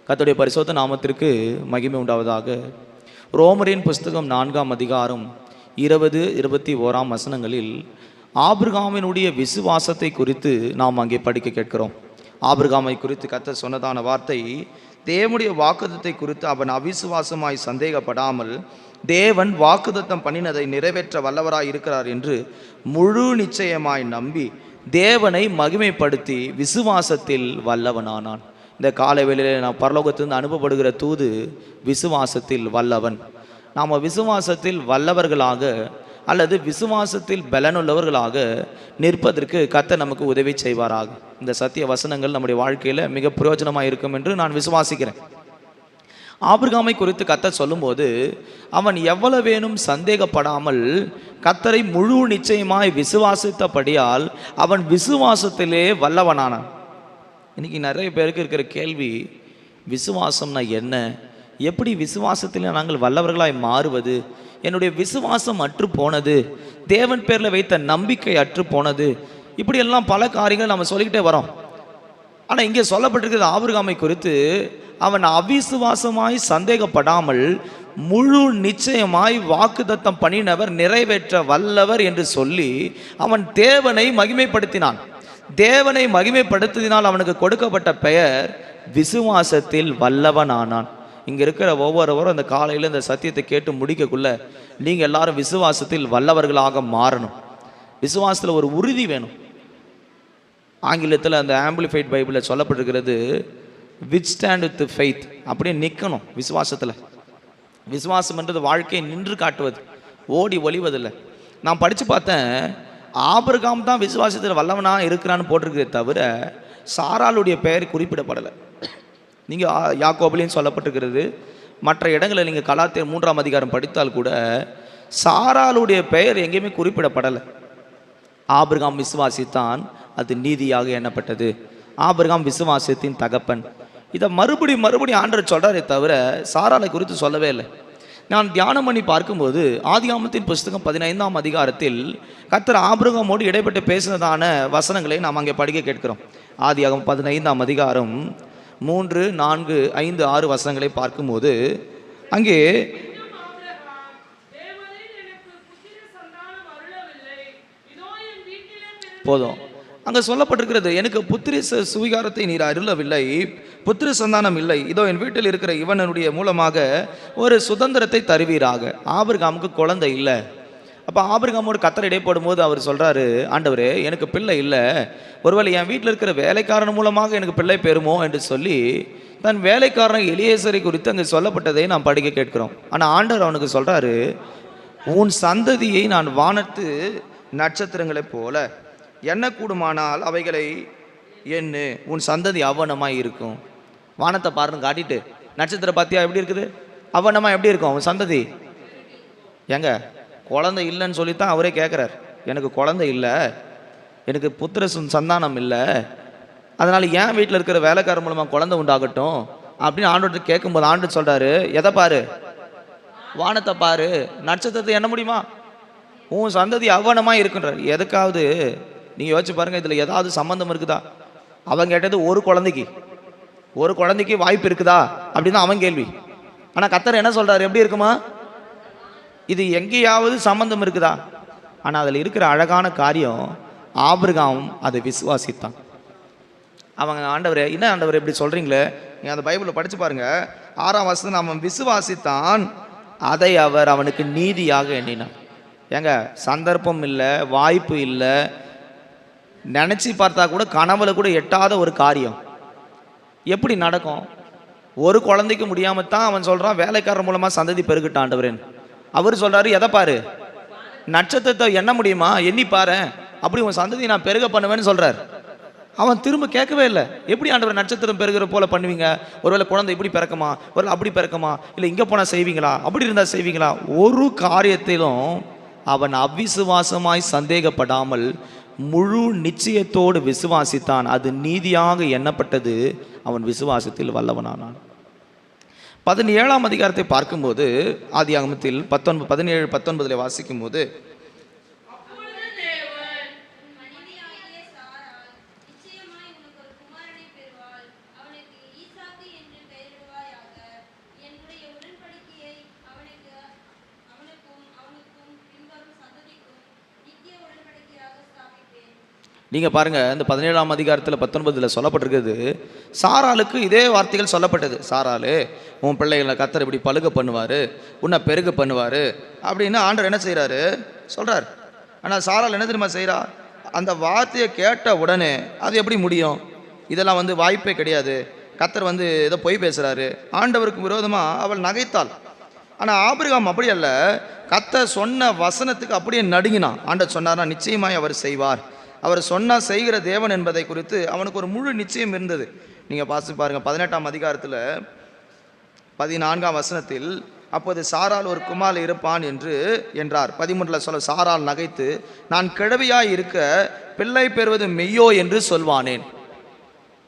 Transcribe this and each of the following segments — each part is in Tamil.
கர்த்தருடைய பரிசுத்த நாமத்திற்கு மகிமை உண்டாவதாக. ரோமரின் புஸ்தகம் 4ஆம் அதிகாரம் 20-21 வசனங்களில் ஆபிரகாமினுடைய விசுவாசத்தை குறித்து நாம் அங்கே படிக்க கேட்கிறோம். ஆபிரகாமை குறித்து கர்த்தர் சொன்னதான வார்த்தை, தேவனுடைய வாக்குத்தத்தை குறித்து அவன் அவிசுவாசமாய் சந்தேகப்படாமல் தேவன் வாக்குத்தத்தம் பண்ணினதை நிறைவேற்ற வல்லவராய் இருக்கிறார் என்று முழு நிச்சயமாய் நம்பி தேவனை மகிமைப்படுத்தி விசுவாசத்தில் வல்லவனானான். இந்த காலை வேளையிலே நாம் பரலோகத்திலிருந்து அனுப்பப்படுகிற தூது, விசுவாசத்தில் வல்லவன். நாம் விசுவாசத்தில் வல்லவர்களாக அல்லது விசுவாசத்தில் பலனுள்ளவர்களாக நிற்பதற்கு கர்த்தர் நமக்கு உதவி செய்வாராக. இந்த சத்திய வசனங்கள் நம்முடைய வாழ்க்கையில் மிக பிரயோஜனமாக இருக்கும் என்று நான் விசுவாசிக்கிறேன். ஆபிரகாமை குறித்து கர்த்தர் சொல்லும்போது, அவன் எவ்வளவேனும் சந்தேகப்படாமல் கர்த்தரை முழு நிச்சயமாய் விசுவாசித்தபடியால் அவன் விசுவாசத்திலே வல்லவனானான். இன்னைக்கு நிறைய பேருக்கு இருக்கிற கேள்வி, விசுவாசம்னா என்ன? எப்படி விசுவாசத்திலே நாங்கள் வல்லவர்களாய் மாறுவது? என்னுடைய விசுவாசம் அற்று போனது, தேவன் பேரில் வைத்த நம்பிக்கை அற்று போனது, இப்படியெல்லாம் பல காரியங்கள் நம்ம சொல்லிக்கிட்டே வரோம். ஆனால் இங்கே சொல்லப்பட்டிருக்கிறது ஆபிரகாமை குறித்து, அவன் அவிசுவாசமாய் சந்தேகப்படாமல் முழு நிச்சயமாய் வாக்குத்தத்தம் பண்ணினவர் நிறைவேற்ற வல்லவர் என்று சொல்லி அவன் தேவனை மகிமைப்படுத்தினான். தேவனை மகிமைப்படுத்தினால் அவனுக்கு கொடுக்கப்பட்ட பெயர் விசுவாசத்தில் வல்லவனானான். இங்கே இருக்கிற ஒவ்வொருவரும் அந்த காலையில் இந்த சத்தியத்தை கேட்டு முடிக்கக்குள்ள நீங்கள் எல்லாரும் விசுவாசத்தில் வல்லவர்களாக மாறணும். விசுவாசத்தில் ஒரு உறுதி வேணும். ஆங்கிலத்தில் அந்த ஆம்பிளிஃபைட் பைபிளில் சொல்லப்பட்டிருக்கிறது, வித்ஸ்டாண்ட் வித் ஃபெய்த். அப்படியே நிற்கணும் விசுவாசத்தில். விசுவாசம்ன்றது வாழ்க்கையை நின்று காட்டுவது, ஓடி ஒளிவதில்லை. நான் படித்து பார்த்தேன், ஆபிரகாம் தான் விசுவாசத்தில் வல்லவனாக இருக்கிறான்னு போட்டிருக்கிறதே தவிர சாராளுடைய பெயர் குறிப்பிடப்படலை. நீங்கள் யாக்கோபிலையும் சொல்லப்பட்டிருக்கிறது, மற்ற இடங்களில் நீங்கள் கலாத்தியர் 3ஆம் அதிகாரம் படித்தால் கூட சாராளுடைய பெயர் எங்கேயுமே குறிப்பிடப்படலை. ஆபிரகாம் விசுவாசித்தான், அது நீதியாக எண்ணப்பட்டது. ஆபிரகாம் விசுவாசத்தின் தகப்பன். இதை மறுபடியும் ஆண்டவர் சொல்கிறாரே தவிர சாராளை குறித்து சொல்லவே இல்லை. நான் தியானம் பண்ணி பார்க்கும்போது ஆதியாகமத்தின் புஸ்தகம் 15ஆம் அதிகாரத்தில் கர்த்தர் ஆபிரகாமோடு இடைப்பட்டு பேசினதான வசனங்களை நாம் அங்கே படிக்க கேட்கிறோம். ஆதியாகமம் 15ஆம் அதிகாரம் 3, 4, 5, 6 வசனங்களை பார்க்கும்போது அங்கே போதும், அங்கே சொல்லப்பட்டிருக்கிறது, எனக்கு புத்திர சுவிகாரத்தை நீர் அருளவில்லை, புத்திர சந்தானம் இல்லை, இதோ என் வீட்டில் இருக்கிற இவனுடைய மூலமாக ஒரு சுதந்திரத்தை தருவீராக. ஆபிரகாமுக்கு குழந்தை இல்லை. அப்போ ஆபிரகாமோடு கர்த்தர் இடைப்படும் போது அவர் சொல்கிறாரு, ஆண்டவரே எனக்கு பிள்ளை இல்லை, ஒருவேளை என் வீட்டில் இருக்கிற வேலைக்காரன் மூலமாக எனக்கு பிள்ளை பெறுமோ என்று சொல்லி தன் வேலைக்காரன் எலியேசரை குறித்து அங்கே சொல்லப்பட்டதை நாம் படிக்க கேட்கிறோம். ஆனால் ஆண்டவர் அவனுக்கு சொல்கிறாரு, உன் சந்ததியை நான் வானத்து நட்சத்திரங்களைப் போல என்ன கூடுமானால் அவைகளை எண்ணு, உன் சந்ததி அவனமாய் இருக்கும். வானத்தை பாருன்னு காட்டிட்டு, நட்சத்திர பாத்தியா எப்படி இருக்குது, அவனமா எப்படி இருக்கும் அவன் சந்ததி. ஏங்க குழந்தை இல்லைன்னு சொல்லித்தான் அவரே கேட்குறார், எனக்கு குழந்தை இல்லை, எனக்கு புத்திர சந்தானம் இல்லை, அதனால் என் வீட்டில் இருக்கிற வேலைக்காரர் மூலமாக குழந்தை உண்டாகட்டும் அப்படின்னு ஆண்டவர்கிட்ட கேட்கும்போது ஆண்டவர் சொல்கிறாரு, எதை பாரு, வானத்தை பாரு, நட்சத்திரத்தை எண்ண முடியுமா, உன் சந்ததி அவனமாக இருக்குன்றார். எதுக்காவது நீங்கள் யோசிச்சு பாருங்கள், இதில் ஏதாவது சம்மந்தம் இருக்குதா? அவன் கேட்டது ஒரு குழந்தைக்கு வாய்ப்பு இருக்குதா அப்படின்னு அவன் கேள்வி. ஆனால் கர்த்தர் என்ன சொல்கிறார், எப்படி இருக்குமா, இது எங்கேயாவது சம்பந்தம் இருக்குதா? ஆனால் அதில் இருக்கிற அழகான காரியம், ஆபிரகாம் அதை விசுவாசித்தான். அவங்க ஆண்டவரே, என்ன ஆண்டவரே இப்படி சொல்கிறீங்களே, நீங்கள் அந்த பைபிளில் படித்து பாருங்கள், 6ஆம் வசனம், அவன் விசுவாசித்தான், அதை அவர் அவனுக்கு நீதியாக எண்ணினான். ஏங்க சந்தர்ப்பம் இல்லை, வாய்ப்பு இல்லை, நினச்சி பார்த்தா கூட கனவுல கூட எட்டாத ஒரு காரியம் எப்படி நடக்கும்? ஒரு குழந்தைக்கு முடியாமல் தான் அவன் சொல்கிறான் வேலைக்காரர் மூலமாக சந்ததி பெருகிட்டான் ஆண்டவரேன். அவர் சொல்கிறாரு, எதை பாரு, நட்சத்திரத்தை எண்ண முடியுமா, எண்ணி பாரு, அப்படி உன் சந்ததி நான் பெருக பண்ணுவேன்னு சொல்கிறார். அவன் திரும்ப கேட்கவே இல்லை, எப்படி ஆண்டவர் நட்சத்திரம் பெருகிற போல பண்ணுவீங்க, ஒருவேளை குழந்தை இப்படி பிறக்குமா, ஒருவேளை அப்படி பிறக்குமா, இல்லை இங்கே போனால் செய்வீங்களா, அப்படி இருந்தால் செய்வீங்களா? ஒரு காரியத்திலும் அவன் அவிசுவாசமாய் சந்தேகப்படாமல் முழு நிச்சயத்தோடு விசுவாசித்தான், அது நீதியாக எண்ணப்பட்டது, அவன் விசுவாசத்தில் வல்லவனானான். 17ஆம் அதிகாரத்தை பார்க்கும்போது ஆதியாகமத்தில் 17-19 வாசிக்கும் போது, நீங்கள் பாருங்கள், இந்த 17ஆம் அதிகாரத்தில் 19 சொல்லப்பட்டிருக்கிறது, சாராளுக்கு இதே வார்த்தைகள் சொல்லப்பட்டது. சாராளு, உன் பிள்ளைகளை கர்த்தர் இப்படி பழுக பண்ணுவார், உன்னை பெருக பண்ணுவார் அப்படின்னு ஆண்டவர் என்ன செய்கிறாரு சொல்கிறார். ஆனால் சாராள் என்ன தெரியுமா செய்கிறா? அந்த வார்த்தையை கேட்ட உடனே அது எப்படி முடியும்? இதெல்லாம் வாய்ப்பே கிடையாது, கர்த்தர் ஏதோ பொய் பேசுகிறாரு, ஆண்டவருக்கு விரோதமாக அவள் நகைத்தாள். ஆனால் ஆபிரகாம் அப்படி அல்ல, கர்த்தர் சொன்ன வசனத்துக்கு அப்படியே நடுங்கினான். ஆண்டவர் சொன்னார்னா நிச்சயமாய் அவர் செய்வார், அவர் சொன்னால் செய்கிற தேவன் என்பதை குறித்து அவனுக்கு ஒரு முழு நிச்சயம் இருந்தது. நீங்கள் பார்த்து பாருங்கள், 18ஆம் அதிகாரத்தில் 14ஆம் வசனத்தில், அப்போது சாரால் ஒரு குமாரன் இருப்பான் என்றார். 13 சொல்ல, சாரால் நகைத்து, நான் கிழவியாய் இருக்க பிள்ளை பெறுவது மெய்யோ என்று சொல்வானேன்.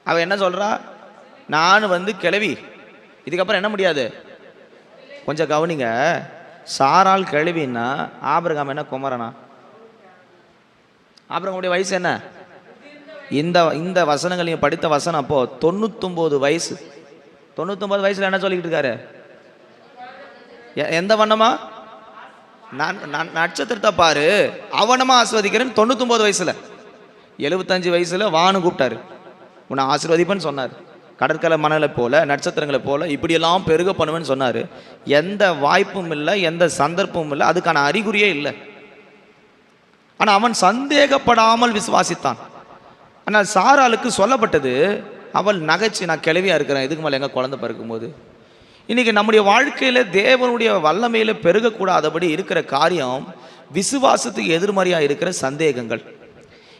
அவன் என்ன சொல்கிறா? நான் கிழவி, இதுக்கப்புறம் என்ன முடியாது. கொஞ்சம் கவனிங்க, சாரால் கிழவின்னா ஆபிரகாம் என்ன குமாரனா? ஆபிரகாமுடைய வயசு என்ன? இந்த வசனங்கள் நீங்கள் படித்த வசனம் அப்போ 99 வயசு. 99 வயசுல என்ன சொல்லிக்கிட்டு இருக்காரு? எந்த வண்ணமா? நான் நட்சத்திரத்தை பாரு, அவனமா ஆசிர்வதிக்கிறேன்னு 99 வயசுல. 75 வயசுல வானு கூப்பிட்டாரு, உன்னை ஆசீர்வதிப்பேன்னு சொன்னார். கடற்கரை மணலை போல, நட்சத்திரங்களை போல இப்படியெல்லாம் பெருக பண்ணுவேன்னு சொன்னார். எந்த வாய்ப்பும் இல்லை, எந்த சந்தர்ப்பமும் இல்லை, அதுக்கான அறிகுறியே இல்லை. ஆனால் அவன் சந்தேகப்படாமல் விசுவாசித்தான். ஆனால் சாராளுக்கு சொல்லப்பட்டது, அவள் நகைச்சு, நான் கிளவியாக இருக்கிறேன், இதுக்கு மேலே எங்கே குழந்தை பிறக்கும்போது. இன்றைக்கி நம்முடைய வாழ்க்கையில் தேவனுடைய வல்லமையில் பெருகக்கூடாதபடி இருக்கிற காரியம் விசுவாசத்துக்கு எதிர்மறையாக இருக்கிற சந்தேகங்கள்.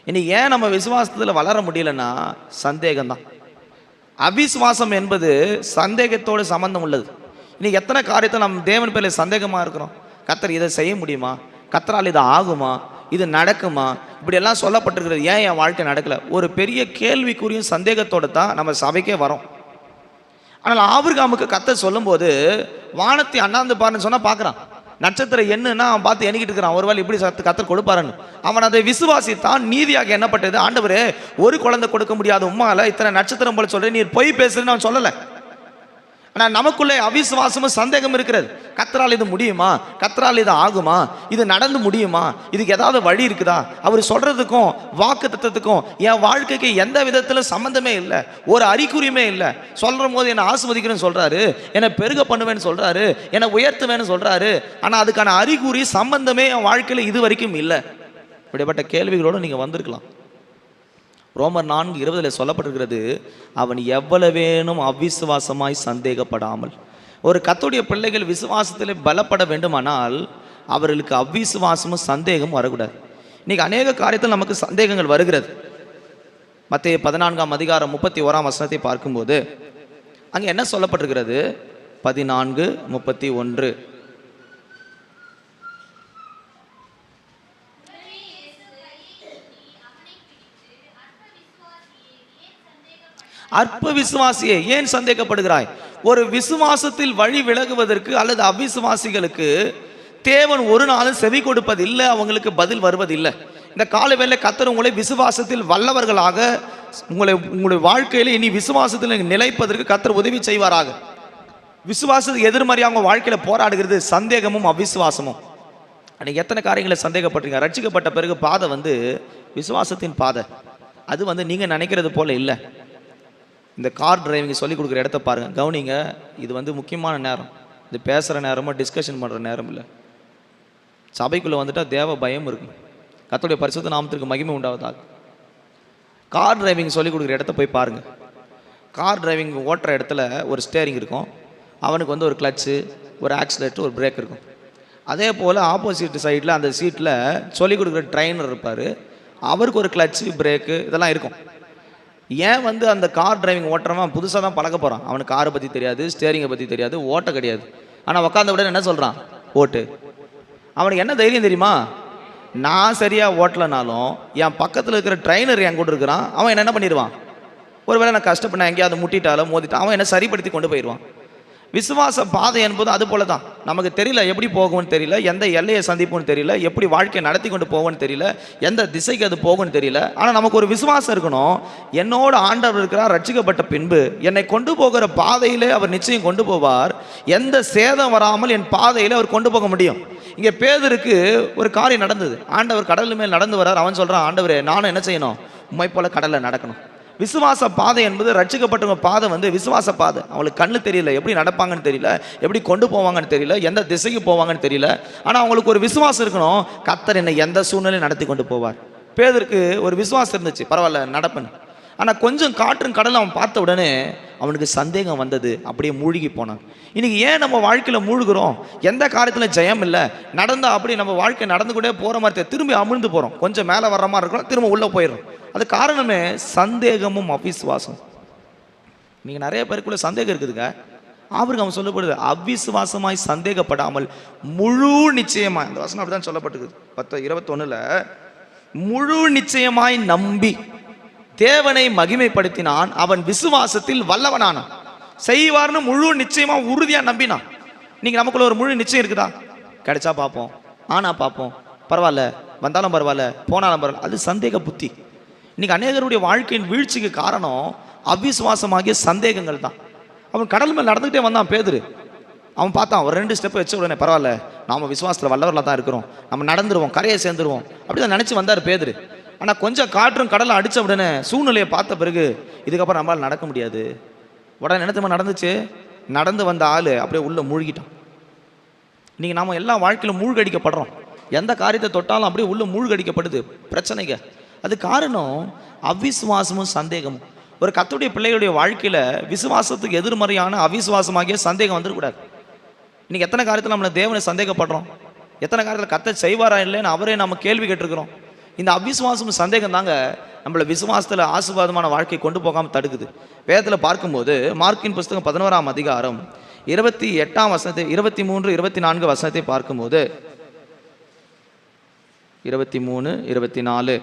இன்றைக்கி ஏன் நம்ம விசுவாசத்தில் வளர முடியலன்னா சந்தேகம்தான். அவிசுவாசம் என்பது சந்தேகத்தோடு சம்பந்தம் உள்ளது. இன்றைக்கி எத்தனை காரியத்தை நம்ம தேவன் பேரில் சந்தேகமாக இருக்கிறோம். கர்த்தர் இதை செய்ய முடியுமா? கர்த்தரால் இது ஆகுமா? இது நடக்குமா? இப்படியெல்லாம் சொல்லப்பட்டிருக்கிறது. ஏன் என் வாழ்க்கை நடக்கலை? ஒரு பெரிய கேள்விக்குறியும் சந்தேகத்தோடு தான் நம்ம சபைக்கே வரோம். ஆனால் ஆபிரகாமுக்கு கர்த்தர் சொல்லும்போது வானத்தை அண்ணாந்து பாருன்னு சொன்னால் பார்க்குறான். நட்சத்திரம் என்னன்னா அவன் பார்த்து எண்ணிக்கிட்டு இருக்கிறான், ஒருவேளை இப்படி கர்த்தர் கொடுப்பாருன்னு. அவன் அதை விசுவாசித்தான், நீதியாக எண்ணப்பட்டது. ஆண்டவரே, ஒரு குழந்தை கொடுக்க முடியாத உம்மால இத்தனை நட்சத்திரம் போல சொல்கிறேன், நீர் பொய் பேசுறேன்னு அவன் சொல்லலை. ஆனால் நமக்குள்ளே அவிசுவாசமும் சந்தேகம் இருக்கிறது. கர்த்தரால் இது முடியுமா? கர்த்தரால் இது ஆகுமா? இது நடந்து முடியுமா? இதுக்கு ஏதாவது வழி இருக்குதா? அவர் சொல்கிறதுக்கும் வாக்குத்தத்தத்துக்கும் என் வாழ்க்கைக்கு எந்த விதத்தில் சம்மந்தமே இல்லை, ஒரு அறிகுறியுமே இல்லை. சொல்கிற போது என்னை ஆசீர்வதிக்கிறேன்னு சொல்கிறாரு, என்னை பெருக பண்ணுவேன்னு சொல்கிறாரு, என்னை உயர்த்துவேன்னு சொல்கிறாரு. ஆனால் அதுக்கான அறிகுறி சம்பந்தமே என் வாழ்க்கையில் இது வரைக்கும் இல்லை. இப்படிப்பட்ட கேள்விகளோடு நீங்கள் வந்திருக்கலாம். ரோமர் 4:20 சொல்லப்பட்டிருக்கிறது, அவன் எவ்வளவேனும் அவிசுவாசமாய் சந்தேகப்படாமல். ஒரு கர்த்தருடைய பிள்ளைகள் விசுவாசத்தில் பலப்பட வேண்டுமானால் அவர்களுக்கு அவிசுவாசமும் சந்தேகமும் வரக்கூடாது. இன்றைக்கி அநேக காரியத்தில் நமக்கு சந்தேகங்கள் வருகிறது. மத்தேயு 14ஆம் அதிகாரம் 31ஆம் வசனத்தை பார்க்கும்போது அங்கே என்ன சொல்லப்பட்டிருக்கிறது? 14:31. அற்ப விசுவாசியே ஏன் சந்தேகப்படுகிறாய்? ஒரு விசுவாசத்தில் வழி விலகுவதற்கு அல்லது அவிசுவாசிகளுக்கு தேவன் ஒரு நாளும் செவி கொடுப்பதில்லை, அவங்களுக்கு பதில் வருவதில்லை. இந்த காலவேளை கர்த்தர் உங்களை விசுவாசத்தில் வல்லவர்களாக உங்களுடைய வாழ்க்கையில் இனி விசுவாசத்தில் நிலைப்பதற்கு கர்த்தர் உதவி செய்வாராக. விசுவாசத்துக்கு எதிர்மறையாக அவங்க வாழ்க்கையில் போராடுகிறது சந்தேகமும் அவிசுவாசமும். அன்றைக்கி எத்தனை காரியங்களை சந்தேகப்பட்டீங்க? ரட்சிக்கப்பட்ட பிறகு பாதை விசுவாசத்தின் பாதை. அது நீங்கள் நினைக்கிறது போல இல்லை. இந்த கார் டிரைவிங் சொல்லிக் கொடுக்குற இடத்த பாருங்கள், கவனிங்க. இது முக்கியமான நேரம். இது பேசுகிற நேரமோ டிஸ்கஷன் பண்ணுற நேரம் இல்லை. சபைக்குள்ளே வந்துட்டால் தேவ பயம் இருக்கும். கர்த்தருடைய பரிசுத்த நாமத்திற்கு மகிமை உண்டாவதாக. கார் டிரைவிங் சொல்லிக் கொடுக்குற இடத்த போய் பாருங்கள். கார் டிரைவிங் ஓட்டுற இடத்துல ஒரு ஸ்டேரிங் இருக்கும், அவனுக்கு ஒரு கிளச்சு, ஒரு ஆக்சிலேட்டர், ஒரு பிரேக் இருக்கும். அதே போல் ஆப்போசிட் சைடில் அந்த சீட்டில் சொல்லிக் கொடுக்குற ட்ரைனர் இருப்பார், அவருக்கு ஒரு கிளச்சு, பிரேக்கு இதெல்லாம் இருக்கும். ஏன் அந்த கார் டிரைவிங் ஓட்டுறவன் புதுசாக தான் பழக்க போகிறான், அவனுக்கு காரை பற்றி தெரியாது, ஸ்டேரிங்கை பற்றி தெரியாது, ஓட்ட கிடையாது. ஆனால் உட்காந்த உடனே என்ன சொல்கிறான்? ஓட்டு. அவனுக்கு என்ன தைரியம் தெரியுமா? நான் சரியாக ஓட்டலைனாலும் என் பக்கத்தில் இருக்கிற ட்ரைனர் என் கூட இருக்கிறான், அவன் என்ன பண்ணிடுவான்? ஒருவேளை நான் கஷ்டப்பட்டேன் எங்கேயாவது முட்டிட்டாலும் மோதிட்டான், அவன் என்ன சரிப்படுத்தி கொண்டு போயிடுவான். விசுவாச பாதை என்பது அது போல தான். நமக்கு தெரியல எப்படி போகும்னு தெரியல, எந்த எல்லையை சந்திப்புன்னு தெரியல, எப்படி வாழ்க்கையை நடத்தி கொண்டு போகும்னு தெரியல, எந்த திசைக்கு அது போகும்னு தெரியல. ஆனால் நமக்கு ஒரு விசுவாசம் இருக்கணும். என்னோட ஆண்டவர் இருக்கிறார், ரட்சிக்கப்பட்ட பின்பு என்னை கொண்டு போகிற பாதையிலே அவர் நிச்சயம் கொண்டு போவார். எந்த சேதம் வராமல் என் பாதையில் அவர் கொண்டு போக முடியும். இங்கே பேதுருக்கு ஒரு காரியம் நடந்தது. ஆண்டவர் கடல் மேல் நடந்து வரார். அவன் சொல்கிறான், ஆண்டவரே நானும் என்ன செய்யணும்? உம்மை போல கடலில் நடக்கணும். விசுவாச பாதை என்பது ரட்சிக்கப்பட்டவங்க பாதை வந்து விசுவாச பாதை. அவங்களுக்கு கண்ணு தெரியல, எப்படி நடப்பாங்கன்னு தெரியல, எப்படி கொண்டு போவாங்கன்னு தெரியல, எந்த திசைக்கு போவாங்கன்னு தெரியல. ஆனால் அவங்களுக்கு ஒரு விசுவாசம் இருக்கணும், கர்த்தர் என்னை எந்த சூழ்நிலையும் நடத்தி கொண்டு போவார். பேதுருக்கு ஒரு விசுவாசம் இருந்துச்சு, பரவாயில்ல நடப்பேன். ஆனால் கொஞ்சம் காற்றும் கடலை அவன் பார்த்த உடனே அவனுக்கு சந்தேகம் வந்தது, அப்படியே மூழ்கி போனான். இன்னைக்கு ஏன் நம்ம வாழ்க்கையில் மூழ்கிறோம்? எந்த காரியத்தில் ஜெயம் இல்லை, நடந்தால் அப்படி நம்ம வாழ்க்கை நடந்து கூட போகிற மாதிரி திரும்பி அமிழ்ந்து போகிறோம். கொஞ்சம் மேலே வர்ற மாதிரி இருக்கிறோம், திரும்ப உள்ளே போயிடுறோம். அது காரணமே சந்தேகமும் அவிசுவாசம். நீங்கள் நிறைய பேருக்குள்ள சந்தேகம் இருக்குதுங்க. ஆபிரகாம் சொல்லப்படுது, அவிசுவாசமாய் சந்தேகப்படாமல் முழு நிச்சயமாய், அந்த வசனம் அப்படிதான் சொல்லப்பட்டிருக்குது 10:21. முழு நிச்சயமாய் நம்பி தேவனை மகிமைப்படுத்தினான், அவன் விசுவாசத்தில் வல்லவனானான். செய்வார்னு முழு நிச்சயமா உறுதியா நம்பினான். நீங்க நமக்குள்ள ஒரு முழு நிச்சயம் இருக்குதா? கிடைச்சா பார்ப்போம், ஆனா பார்ப்போம், பரவாயில்ல, வந்தாலும் பரவாயில்ல, போனாலும் பரவாயில்ல, அது சந்தேக புத்தி. இன்னைக்கு அநேகருடைய வாழ்க்கையின் வீழ்ச்சிக்கு காரணம் அவிசுவாசமாகிய சந்தேகங்கள் தான். அவன் கடல் மேல் நடந்துகிட்டே வந்தான் பேதுரு. அவன் பார்த்தான், ஒரு 2 ஸ்டெப் வச்ச உடனே பரவாயில்ல, நாம விசுவாசத்தில் வல்லவர்களாக தான் இருக்கிறோம், நம்ம நடந்துருவோம், கரையை சேர்ந்துருவோம், அப்படிதான் நினைச்சு வந்தார் பேதுரு. ஆனால் கொஞ்சம் காற்றும் கடலை அடித்த உடனே சூழ்நிலையை பார்த்த பிறகு இதுக்கப்புறம் நம்மளால் நடக்க முடியாது. உடனே நினைத்தமா நடந்துச்சு, நடந்து வந்த ஆள் அப்படியே உள்ள மூழ்கிட்டான். நீங்கள் நாம் எல்லா வாழ்க்கையிலும் மூழ்கடிக்கப்படுறோம். எந்த காரியத்தை தொட்டாலும் அப்படியே உள்ள மூழ்கடிக்கப்படுது பிரச்சனைங்க. அது காரணம் அவிசுவாசமும் சந்தேகமும். ஒரு கர்த்தருடைய பிள்ளைகளுடைய வாழ்க்கையில் விசுவாசத்துக்கு எதிர்மறையான அவிசுவாசமாகிய சந்தேகம் வந்துடக்கூடாது. இன்னைக்கு எத்தனை காரியத்தில் நம்மளை தேவனை சந்தேகப்படுறோம், எத்தனை காரியத்தில் கர்த்தர் செய்வாரா இல்லைன்னு அவரே நம்ம கேள்வி கேட்டிருக்கிறோம். இந்த அவிசுவாசமும் சந்தேகம் தாங்க நம்மளை விசுவாசத்தில் ஆசீர்வாதமான வாழ்க்கை கொண்டு போகாமல் தடுக்குது. வேதத்தில் பார்க்கும்போது மார்க்கின் புஸ்தகம் 11ஆம் அதிகாரம் 28ஆம் வசனத்தை 23, 24 வசனத்தை பார்க்கும்போது 23, 24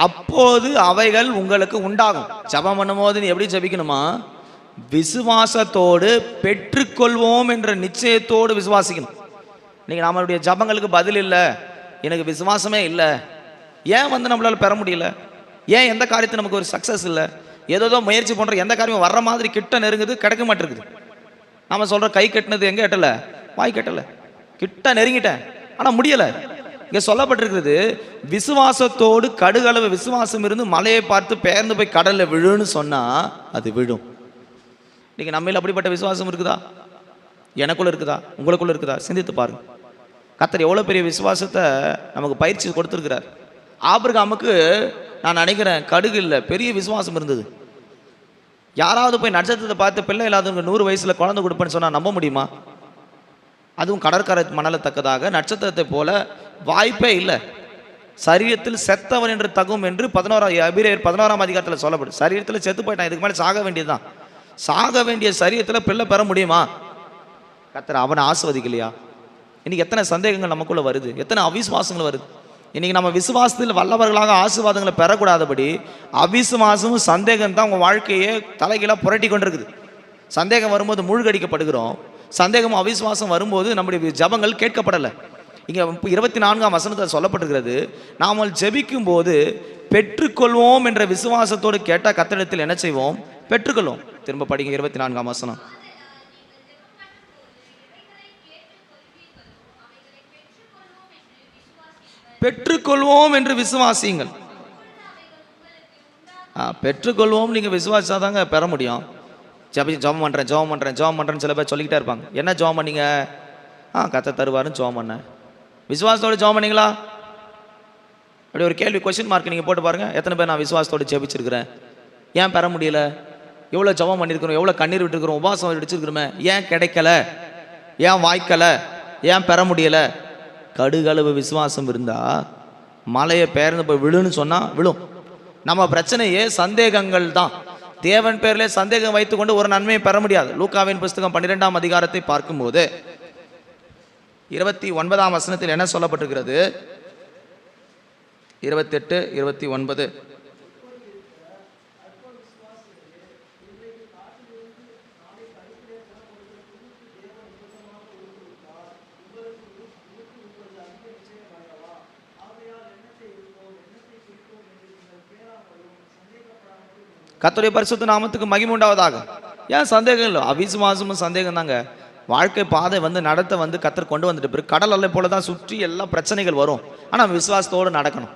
அப்போது அவைகள் உங்களுக்கு உண்டாகும். ஜெபம் பண்ணும்போது நீ எப்படி ஜெபிக்கணுமா? விசுவாசத்தோடு பெற்றுக்கொள்வோம் என்ற நிச்சயத்தோடு விசுவாசிக்கணும். நீங்க நம்மளுடைய ஜெபங்களுக்கு பதில் இல்லை, எனக்கு விசுவாசமே இல்லை, ஏன் நம்மளால பெற முடியல, ஏன் எந்த காரியத்தை நமக்கு ஒரு சக்சஸ் இல்லை, ஏதோ முயற்சி பண்ற எந்த காரியமும் வர்ற மாதிரி கிட்ட நெருங்குது, கிடைக்க மாட்டேங்குது. நம்ம சொல்ற கை கட்டினது எங்க எட்டல, வாய் கட்டல, கிட்ட நெருங்கிட்டேன் ஆனா முடியல. இங்க சொல்லப்பட்டிருக்கிறது, விசுவாசத்தோடு கடுகளவு விசுவாசம் இருந்து மலையை பார்த்து பெயர்ந்து போய் கடல்ல விழுன்னு சொன்னா அது விழும். இன்னைக்கு நம்மள அப்படிப்பட்ட விசுவாசம் இருக்குதா? எனக்குள்ள இருக்குதா? உங்களுக்குள்ள இருக்குதா? சிந்தித்து பாருங்க. கர்த்தர் எவ்வளவு பெரிய விசுவாசத்தை நமக்கு பயிற்சி கொடுத்திருக்கிறார். ஆபிரகாமுக்கு நான் நினைக்கிறேன் கடுகு இல்லை, பெரிய விசுவாசம் இருந்தது. யாராவது போய் நட்சத்திரத்தை பார்த்து பிள்ளை இல்லாதவங்க 100 வயசுல குழந்தை கொடுப்பேன்னு சொன்னா நம்ப முடியுமா? அதுவும் கடற்கரை மணலத்தக்கதாக நட்சத்திரத்தை போல வாய்ப்பே இல்லை. சரீரத்தில் செத்தவன் என்று தகும் என்று 11ஆம் அதிகாரத்தில் சொல்லப்படும். சரீரத்தில் செத்து போயிட்டான், இதுக்கு மேலே சாக வேண்டியதுதான். சாக வேண்டிய சரீரத்தில் பிள்ளை பெற முடியுமா? கர்த்தர் அவனை ஆசீர்வதிக்கலையா? இன்னைக்கு எத்தனை சந்தேகங்கள் நமக்குள்ள வருது, எத்தனை அவிசுவாசங்கள் வருது. இன்னைக்கு நம்ம விசுவாசத்தில் வல்லவர்களாக ஆசீர்வாதங்களை பெறக்கூடாதபடி அவிசுவாசமும் சந்தேகம் தான் உங்கள் வாழ்க்கையே தலைகீழாக புரட்டி கொண்டிருக்குது. சந்தேகம் வரும்போது மூழ்கடிக்கப்படுகிறோம், சந்தேகமும் அவிசுவாசம் வரும்போது நம்முடைய ஜபங்கள் கேட்கப்படலை. இங்கே 24ஆம் வசனத்தில் சொல்லப்பட்டிருக்கிறது, நாம் ஜெபிக்கும் போது பெற்றுக்கொள்வோம் என்ற விசுவாசத்தோடு கேட்டால் கர்த்தரிடத்தில் என்ன செய்வோம்? பெற்றுக்கொள்வோம். திரும்ப படிங்க 24ஆம் வசனம். பெற்றுக்கொள்வோம் என்று விசுவாசியுங்கள். பெற்றுக்கொள்வோம் நீங்கள் விசுவாசாதாங்க பெற முடியும். ஜெபம் பண்ணுறேன் சில பேர் சொல்லிக்கிட்டே இருப்பாங்க. என்ன ஜெபம் பண்ணீங்க? கர்த்தர் தருவாருன்னு ஜெபம் பண்ணேன். விசுவாசத்தோடு ஜெபம் பண்ணீங்களா? அப்படி ஒரு கேள்வி, கொஸ்டின் மார்க் நீங்கள் போட்டு பாருங்கள். எத்தனை பேர் நான் விசுவாசத்தோடு ஜெபிச்சிருக்கிறேன், ஏன் பெற முடியல? எவ்வளோ ஜெபம் பண்ணியிருக்கிறோம், எவ்வளோ கண்ணீர் விட்டுருக்கிறோம், உபவாசம் அடிச்சிருக்கிறோமே, ஏன் கிடைக்கல, ஏன் வாய்க்கலை, ஏன் பெற முடியலை? கடுகளவு விசுவாசம் இருந்தால் மலையை பெயர்ந்து போய் விழுன்னு சொன்னால் விழும். நம்ம பிரச்சனையே சந்தேகங்கள் தான். தேவன் பேரிலே சந்தேகம் வைத்துக்கொண்டு ஒரு நன்மையை பெற முடியாது. லூக்காவின் புஸ்தகம் 12ஆம் அதிகாரத்தை பார்க்கும்போது 29ஆம் வசனத்தில் என்ன சொல்லப்பட்டிருக்கிறது? 28, 29. கர்த்தருடைய பரிசுத்த நாமத்துக்கு மகிமை உண்டாவதாக. ஏன் சந்தேகம் இல்லை? அவிசுவாசமும் சந்தேகம் தாங்க. வாழ்க்கை பாதை நடத்த கர்த்தர் கொண்டு வந்துட்டு பிறகு கடல் அலை போல தான் சுற்றி எல்லா பிரச்சனைகள் வரும். ஆனால் விசுவாசத்தோடு நடக்கணும்.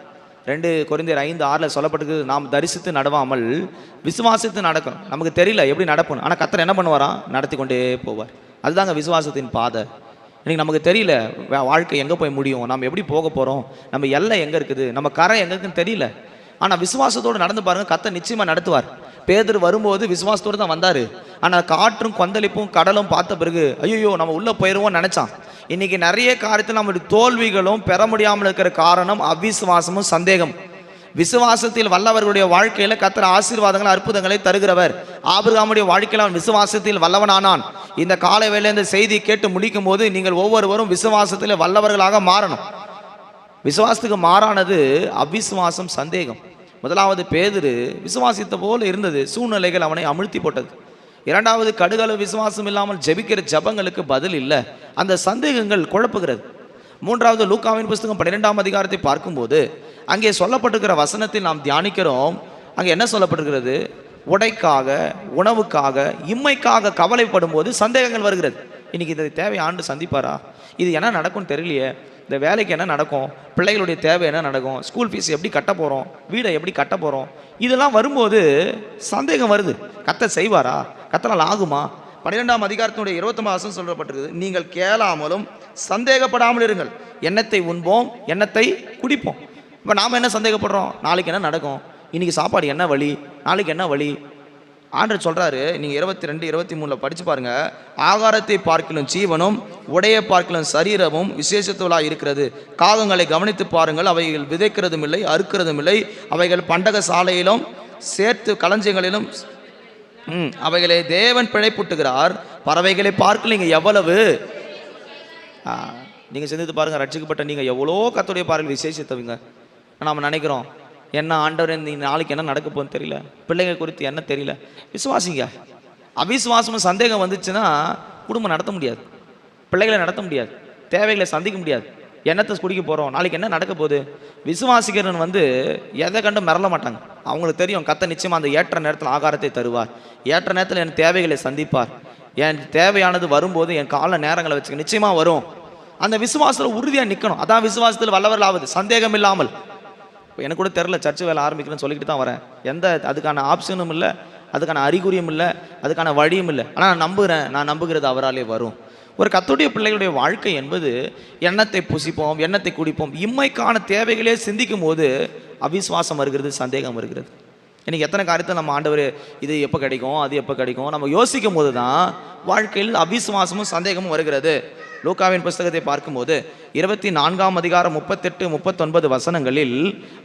2 கொரிந்தியர் 5:6 சொல்லப்பட்டது, நாம் தரிசித்து நடவாமல் விசுவாசித்து நடக்கணும். நமக்கு தெரியல எப்படி நடக்கணும், ஆனால் கர்த்தர் என்ன பண்ணுவாராம்? நடத்தி கொண்டே போவார். அதுதாங்க விசுவாசத்தின் பாதை. இன்றைக்கி நமக்கு தெரியல வாழ்க்கை எங்கே போய் முடியும், நம்ம எப்படி போக போகிறோம், நம்ம எல்லை எங்கே இருக்குது, நம்ம கரை எங்கே இருக்குன்னு தெரியல. ஆனால் விசுவாசத்தோடு நடந்து பாருங்கள், கர்த்தர் நிச்சயமாக நடத்துவார். பேதுரு வரும்போது விசுவாசத்தோடு தான் வந்தார். ஆனால் காற்றும் கொந்தளிப்பும் கடலும் பார்த்த பிறகு ஐயோ நம்ம உள்ளே போயிடுவோம்னு நினச்சான். இன்றைக்கி நிறைய காரியத்தில் நம்மளுடைய தோல்விகளும் பெற முடியாமல் இருக்கிற காரணம் அவிசுவாசமும் சந்தேகம். விசுவாசத்தில் வல்லவர்களுடைய வாழ்க்கையில் கர்த்தர் ஆசீர்வாதங்கள் அற்புதங்களை தருகிறவர். ஆபிரகாமுடைய வாழ்க்கையில் அவன் விசுவாசத்தில் வல்லவனானான். இந்த காலை வேளையில் இந்த செய்தி கேட்டு முடிக்கும் போது நீங்கள் ஒவ்வொருவரும் விசுவாசத்தில் வல்லவர்களாக மாறணும். விசுவாசத்துக்கு மாறானது அவிசுவாசம், சந்தேகம். முதலாவது பேதுரு விசுவாசித்த போல இருந்தது, சூழ்நிலைகள் அவனை அமிழ்த்தி போட்டது. இரண்டாவது கடுகளவு விசுவாசம் இல்லாமல் ஜெபிக்கிற ஜபங்களுக்கு பதில் இல்லை, அந்த சந்தேகங்கள் குழப்புகிறது. மூன்றாவது லூக்காவின் புஸ்தகம் 12ஆம் அதிகாரத்தை பார்க்கும்போது அங்கே சொல்லப்பட்டிருக்கிற வசனத்தில் நாம் தியானிக்கிறோம். அங்கே என்ன சொல்லப்பட்டிருக்கிறது? உடைக்காக, உணவுக்காக, இம்மைக்காக கவலைப்படும் போது சந்தேகங்கள் வருகிறது. இன்னைக்கு இதை தேவை ஆண்டு சந்திப்பாரா, இது என்ன நடக்கும்னு தெரியலையே, இந்த வேலைக்கு என்ன நடக்கும், பிள்ளைகளுடைய தேவை என்ன நடக்கும், ஸ்கூல் ஃபீஸ் எப்படி கட்ட போகிறோம், வீடை எப்படி கட்ட போகிறோம், இதெல்லாம் வரும்போது சந்தேகம் வருது. கர்த்தர் செய்வாரா, கர்த்தரால் ஆகுமா? 12ஆம் அதிகாரத்தினுடைய 29 சொல்லப்பட்டிருக்குது, நீங்கள் கேளாமலும் சந்தேகப்படாமல் இருங்கள், எண்ணத்தை உண்போம் எண்ணத்தை குடிப்போம். இப்போ நாம் என்ன சந்தேகப்படுறோம்? நாளைக்கு என்ன நடக்கும், இன்றைக்கி சாப்பாடு என்ன வழி, நாளைக்கு என்ன வழி. ஆண்டவர் சொல்கிறாரு, நீங்கள் 22, 23 படித்து பாருங்கள், ஆகாரத்தை பார்க்கலும் ஜீவனும் உடைய பார்க்கலும் சரீரமும் விசேஷத்துவலாக இருக்கிறது. காகங்களை கவனித்து பாருங்கள், அவைகள் விதைக்கிறதும் இல்லை அறுக்கிறதும் இல்லை, அவைகள் பண்டக சாலையிலும் சேர்த்து களஞ்சியங்களிலும் அவைகளை தேவன் பிழைப்புட்டுகிறார். பறவைகளை பார்க்கல நீங்கள் எவ்வளவு, நீங்கள் சிந்தித்து பாருங்கள், ரட்சிக்கப்பட்ட நீங்கள் எவ்வளோ கர்த்தருடைய பார்வையில் விசேஷித்தவங்க. நாம் நினைக்கிறோம் என்ன ஆண்டவர் இந்த நாளைக்கு என்ன நடக்க போகுதுன்னு தெரியல, பிள்ளைங்க குறித்து என்ன தெரியல. விசுவாசிங்க. அவிசுவாசமும் சந்தேகம் வந்துச்சுன்னா குடும்பம் நடத்த முடியாது, பிள்ளைகளை நடத்த முடியாது, தேவைகளை சந்திக்க முடியாது. எண்ணத்தை குடிக்க போகிறோம், நாளைக்கு என்ன நடக்க போகுது. விசுவாசிக்கிறவன் எதை கண்டு மிரள மாட்டாங்க. அவங்களுக்கு தெரியும் கர்த்தர் நிச்சயமாக அந்த ஏற்ற நேரத்தில் ஆகாரத்தை தருவார், ஏற்ற நேரத்தில் என் தேவைகளை சந்திப்பார், என் தேவையானது வரும்போது என் கால நேரங்களை வச்சுக்க நிச்சயமாக வரும். அந்த விசுவாசத்தில் உறுதியாக நிற்கணும். அதான் விசுவாசத்தில் வல்லவர்கள் ஆகுது, சந்தேகம் இல்லாமல். எனக்கு கூட தெரில சர்ச்சு வேலை ஆரம்பிக்கணும்னு சொல்லிக்கிட்டு தான் வரேன். எந்த அதுக்கான ஆப்ஷனும் இல்லை, அதுக்கான அறிகுறியும் இல்லை, அதுக்கான வழியும் இல்லை. ஆனால் நான் நம்புகிறேன், நான் நம்புகிறது அவராலே வரும். ஒரு கர்த்தருடைய பிள்ளைகளுடைய வாழ்க்கை என்பது எண்ணத்தை புசிப்போம் எண்ணத்தை குடிப்போம், இம்மைக்கான தேவைகளே சிந்திக்கும் போது அவிசுவாசம் வருகிறது, சந்தேகம் வருகிறது. இன்றைக்கி எத்தனை காரியத்தை நம்ம ஆண்டவர் இது எப்போ கிடைக்கும் அது எப்போ கிடைக்கும் நம்ம யோசிக்கும் போது தான் வாழ்க்கையில் அவிசுவாசமும் சந்தேகமும் வருகிறது. லூக்காவின் புஸ்தகத்தை பார்க்கும்போது 24ஆம் அதிகாரம் 38, 39 வசனங்களில்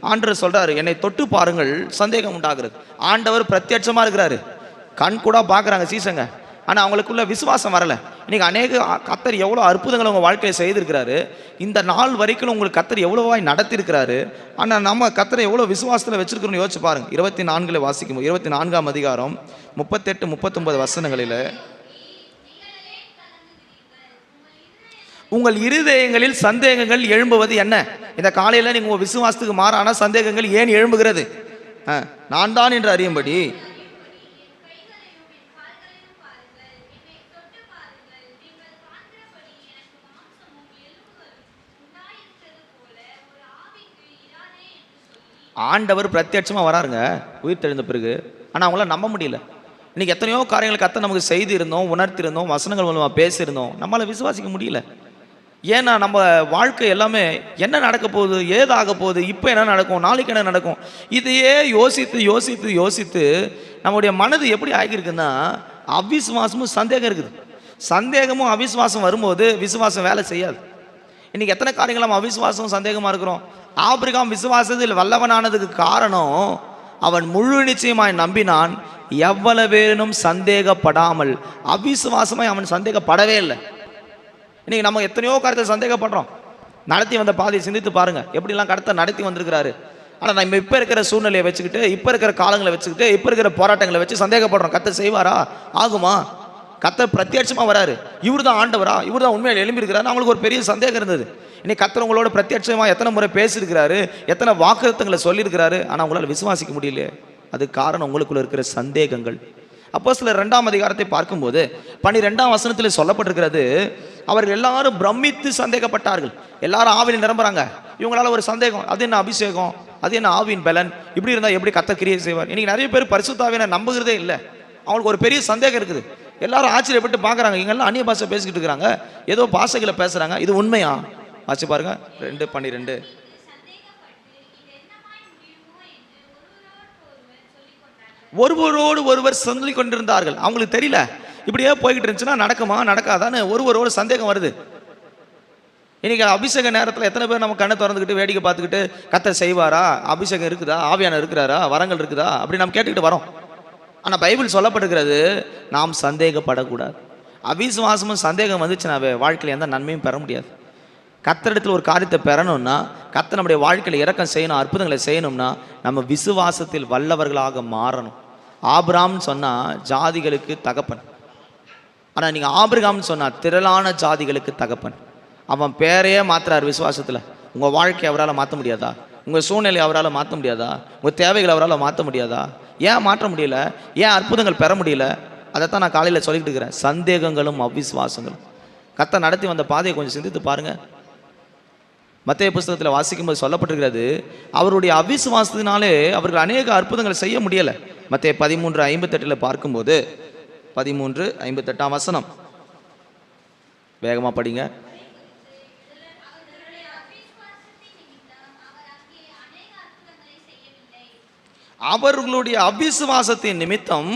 ஆண்டவர் சொல்கிறார், என்னை தொட்டு பாருங்கள், சந்தேகம் உண்டாகிறது. ஆண்டவர் பிரத்யட்சமாக இருக்கிறாரு, கண் கூட பார்க்குறாங்க சீசங்க, ஆனால் அவங்களுக்குள்ள விசுவாசம் வரலை. இன்றைக்கி அநேக கர்த்தர் எவ்வளோ அற்புதங்களை உங்கள் வாழ்க்கையை செய்திருக்கிறாரு, இந்த நாள் வரைக்கும் உங்களுக்கு கர்த்தர் எவ்வளோவாய் நடத்திருக்கிறாரு. ஆனால் நம்ம கர்த்தரை எவ்வளோ விசுவாசத்தில் வச்சுருக்கிறோன்னு யோசிச்சு பாருங்கள். 24 வாசிக்கும் 24ஆம் அதிகாரம் 38, 39 வசனங்களில், உங்கள் இருதயங்களில் சந்தேகங்கள் எழும்புவது என்ன? இந்த காலையில் நீங்கள் உங்கள் விசுவாசத்துக்கு மாறான சந்தேகங்கள் ஏன் எழும்புகிறது? நான் தான் என்று அறியும்படி ஆண்டவர் பிரத்யட்சமாக வராருங்க உயிர் தெழுந்த பிறகு. ஆனால் அவங்களால நம்ப முடியல. இன்றைக்கி எத்தனையோ காரியங்கள் கர்த்தர் நமக்கு செய்து இருந்தோம், உணர்த்திருந்தோம், வசனங்கள் மூலமாக பேசியிருந்தோம், நம்மளால் விசுவாசிக்க முடியல. ஏன்னா நம்ம வாழ்க்கை எல்லாமே என்ன நடக்க போகுது, ஏதாக போகுது, இப்போ என்ன நடக்கும், நாளைக்கு என்ன நடக்கும், இதையே யோசித்து யோசித்து யோசித்து நம்முடைய மனது எப்படி ஆகியிருக்குன்னா அவிசுவாசமும் சந்தேகம் இருக்குது. சந்தேகமும் அவிசுவாசம் வரும்போது விசுவாசம் வேலை செய்யாது. இன்றைக்கி எத்தனை காரியங்கள் நம்ம அவிசுவாசம் சந்தேகமாக இருக்கிறோம். ஆபிரகாம் விசுவாசத்தில் வல்லவனானதுக்கு காரணம் அவன் முழு நிச்சயமாய் நம்பினான், எவ்வளவேனும் சந்தேகப்படாமல். அவிசுவாசமாய் அவன் சந்தேகப்படவே இல்லை. இன்றைக்கி நம்ம எத்தனையோ காரியத்தை சந்தேகப்படுறோம். நடத்தி வந்த பாதையை சிந்தித்து பாருங்கள், எப்படிலாம் கருத்தை நடத்தி வந்திருக்கிறாரு. ஆனால் நம்ம இப்போ இருக்கிற சூழ்நிலையை வச்சுக்கிட்டு, இப்போ இருக்கிற காலங்களை வச்சுக்கிட்டு, இப்போ இருக்கிற போராட்டங்களை வச்சு சந்தேகப்படுறோம். கர்த்தர் செய்வாரா, ஆகுமா? கர்த்தர் பிரத்யட்சமாக வராரு, இவர் தான் ஆண்டவரா, இவர் தான் உண்மையில் எழும்பியிருக்கிறாரு. அவங்களுக்கு ஒரு பெரிய சந்தேகம் இருந்தது. இன்னைக்கு கர்த்தர் உங்களோட பிரத்யட்சமாக எத்தனை முறை பேசியிருக்கிறாரு, எத்தனை வாக்குத்தத்தங்களை சொல்லியிருக்கிறாரு, ஆனால் உங்களால் விசுவாசிக்க முடியலையே. அது காரணம் உங்களுக்குள்ள இருக்கிற சந்தேகங்கள். அப்போஸ்தலர் 2ஆம் அதிகாரத்தை பார்க்கும்போது 12ஆம் வசனத்தில் சொல்லப்பட்டிருக்கிறது, அவர்கள் எல்லாரும் பிரமித்து சந்தேகப்பட்டார்கள். எல்லாரும் ஆவியில் நிரம்புறாங்க, இவங்களால ஒரு சந்தேகம், அது என்ன அபிஷேகம், அது என்ன ஆவியின் பலன், இப்படி இருந்தால் எப்படி கர்த்தர் கிரியை செய்வார். இன்னைக்கு நிறைய பேர் பரிசுத்த ஆவியை நம்புகிறதே இல்லை. அவங்களுக்கு ஒரு பெரிய சந்தேகம் இருக்குது. எல்லாரும் ஆச்சரியப்பட்டு பார்க்குறாங்க, இங்கெல்லாம் அந்நிய பாஷை பேசிக்கிட்டு இருக்கிறாங்க, ஏதோ பாஷைகளை பேசுகிறாங்க, இது உண்மையா? வாசி பாருங்க 2:12. ஒருவரோடு ஒருவர் சொல்லிக் கொண்டிருந்தார்கள். அவங்களுக்கு தெரியல, இப்படியே போய்கிட்டு இருந்துச்சுன்னா நடக்குமா நடக்காதான்னு ஒருவரோடு சந்தேகம் வருது. இன்னைக்கு அபிஷேக நேரத்தில் எத்தனை பேர் நம்ம கண்ணை திறந்துக்கிட்டு வேடிக்கை பார்த்துக்கிட்டு கர்த்தர் செய்வாரா, அபிஷேகம் இருக்குதா, ஆவியானவர் இருக்கிறாரா, வரங்கள் இருக்குதா அப்படி நம்ம கேட்டுக்கிட்டு வரோம். ஆனால் பைபிள் சொல்லப்பட்டிருக்கிறது, நாம் சந்தேகப்படக்கூடாது. அவிசுவாசமும் சந்தேகம் வந்துச்சுனாவே வாழ்க்கையில் எந்த நன்மையும் பெற முடியாது. கர்த்தரிடத்தில் ஒரு காரியத்தை பெறணும்னா, கர்த்தர் நம்முடைய வாழ்க்கையில் இரக்கம் செய்யணும், அற்புதங்களை செய்யணும்னா நம்ம விசுவாசத்தில் வல்லவர்களாக மாறணும். ஆபிரகாம்னு சொன்னால் ஜாதிகளுக்கு தகப்பன், ஆனால் நீங்கள் ஆபிரகாம்னு சொன்னால் திரளான ஜாதிகளுக்கு தகப்பன். அவன் பேரையே மாற்றுறார் விசுவாசத்தில். உங்கள் வாழ்க்கையை அவரால் மாற்ற முடியாதா? உங்கள் சூழ்நிலை அவரால் மாற்ற முடியாதா? உங்கள் தேவைகளை அவரால் மாற்ற முடியாதா? ஏன் மாற்ற முடியல? ஏன் அற்புதங்கள் பெற முடியல? அதைத்தான் நான் காலையில் சொல்லிக்கிட்டு இருக்கிறேன். சந்தேகங்களும் அவிசுவாசங்களும். கர்த்தர் நடத்தி வந்த பாதையை கொஞ்சம் சிந்தித்து பாருங்கள். மத்தேயு புஸ்தகத்தில் வாசிக்கும்போது சொல்லப்பட்டிருக்கிறது, அவருடைய அவிசுவாசத்தினாலே அவர்கள் அநேக அற்புதங்களை செய்ய முடியலை. மத்தேயு 13:58 பார்க்கும்போது 13:58 வசனம் வேகமாக படிங்க. அவர்களுடைய அவிசுவாசத்தின் நிமித்தம்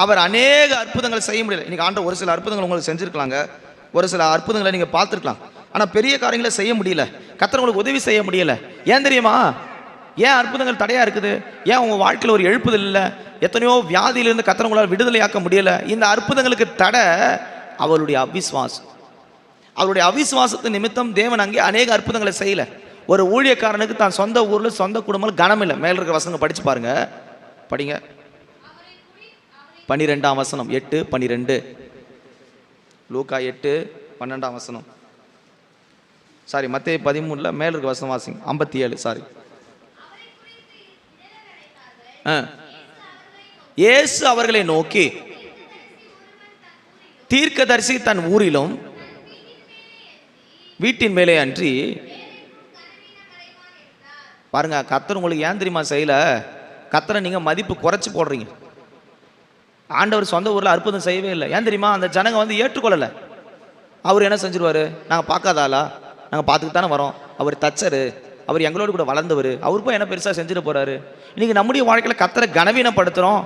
அவர் அநேக அற்புதங்களை செய்ய முடியல. இன்னைக்கு ஆண்டவர் ஒரு சில அற்புதங்கள் உங்களுக்கு செஞ்சிருக்கலாங்க, ஒரு சில அற்புதங்களை நீங்கள் பார்த்துருக்கலாம், ஆனால் பெரிய காரியங்களை செய்ய முடியல. கர்த்தர் உங்களுக்கு உதவி செய்ய முடியல. ஏன் தெரியுமா? ஏன் அற்புதங்கள் தடையாக இருக்குது? ஏன் உங்கள் வாழ்க்கையில் ஒரு எழுப்புதல் இல்லை? எத்தனையோ வியாதியிலிருந்து கர்த்தர் உங்களால் விடுதலையாக்க முடியல. இந்த அற்புதங்களுக்கு தடை அவருடைய அவிசுவாசம். அவருடைய அவிசுவாசத்தின் நிமித்தம் தேவன் அங்கே அநேக அற்புதங்களை செய்யலை. ஒரு ஊழியக்காரனுக்கு தான் சொந்த ஊரில் சொந்த குடும்பம் கனம் இல்லை. மேல இருக்கிற வசனங்க படிச்சு பாருங்க, படிங்க. 12ஆம் வசனம் 8:12. லூக்கா 8:12 வசனம். சாரி, மத்தேயு 13 மேல இருக்க வசனம் வாசிங்க. 57. சாரி. இயேசு அவர்களை நோக்கி, தீர்க்கதரிசி தன் ஊரிலும் வீட்டின் மேலே அன்றி. பாருங்க, கர்த்தர் உங்களுக்கு ஏன் தெரியுமா செய்யல? கர்த்தரை நீங்கள் மதிப்பு குறைச்சி போடுறீங்க. ஆண்டவர் சொந்த ஊரில் அற்புதம் செய்யவே இல்லை. ஏன் தெரியுமா? அந்த ஜனங்க வந்து ஏற்றுக்கொள்ளலை. அவர் என்ன செஞ்சிருவார்? நாங்கள் பார்க்காதாளா? நாங்கள் பார்த்துக்கிட்டு தானே வரோம். அவர் தச்சரு, அவர் எங்களோடு கூட வளர்ந்தவர், அவர் போய் என்ன பெருசாக செஞ்சுட்டு போகிறாரு. இன்றைக்கி நம்முடைய வாழ்க்கையில் கர்த்தரை கனவீனப்படுத்துகிறோம்.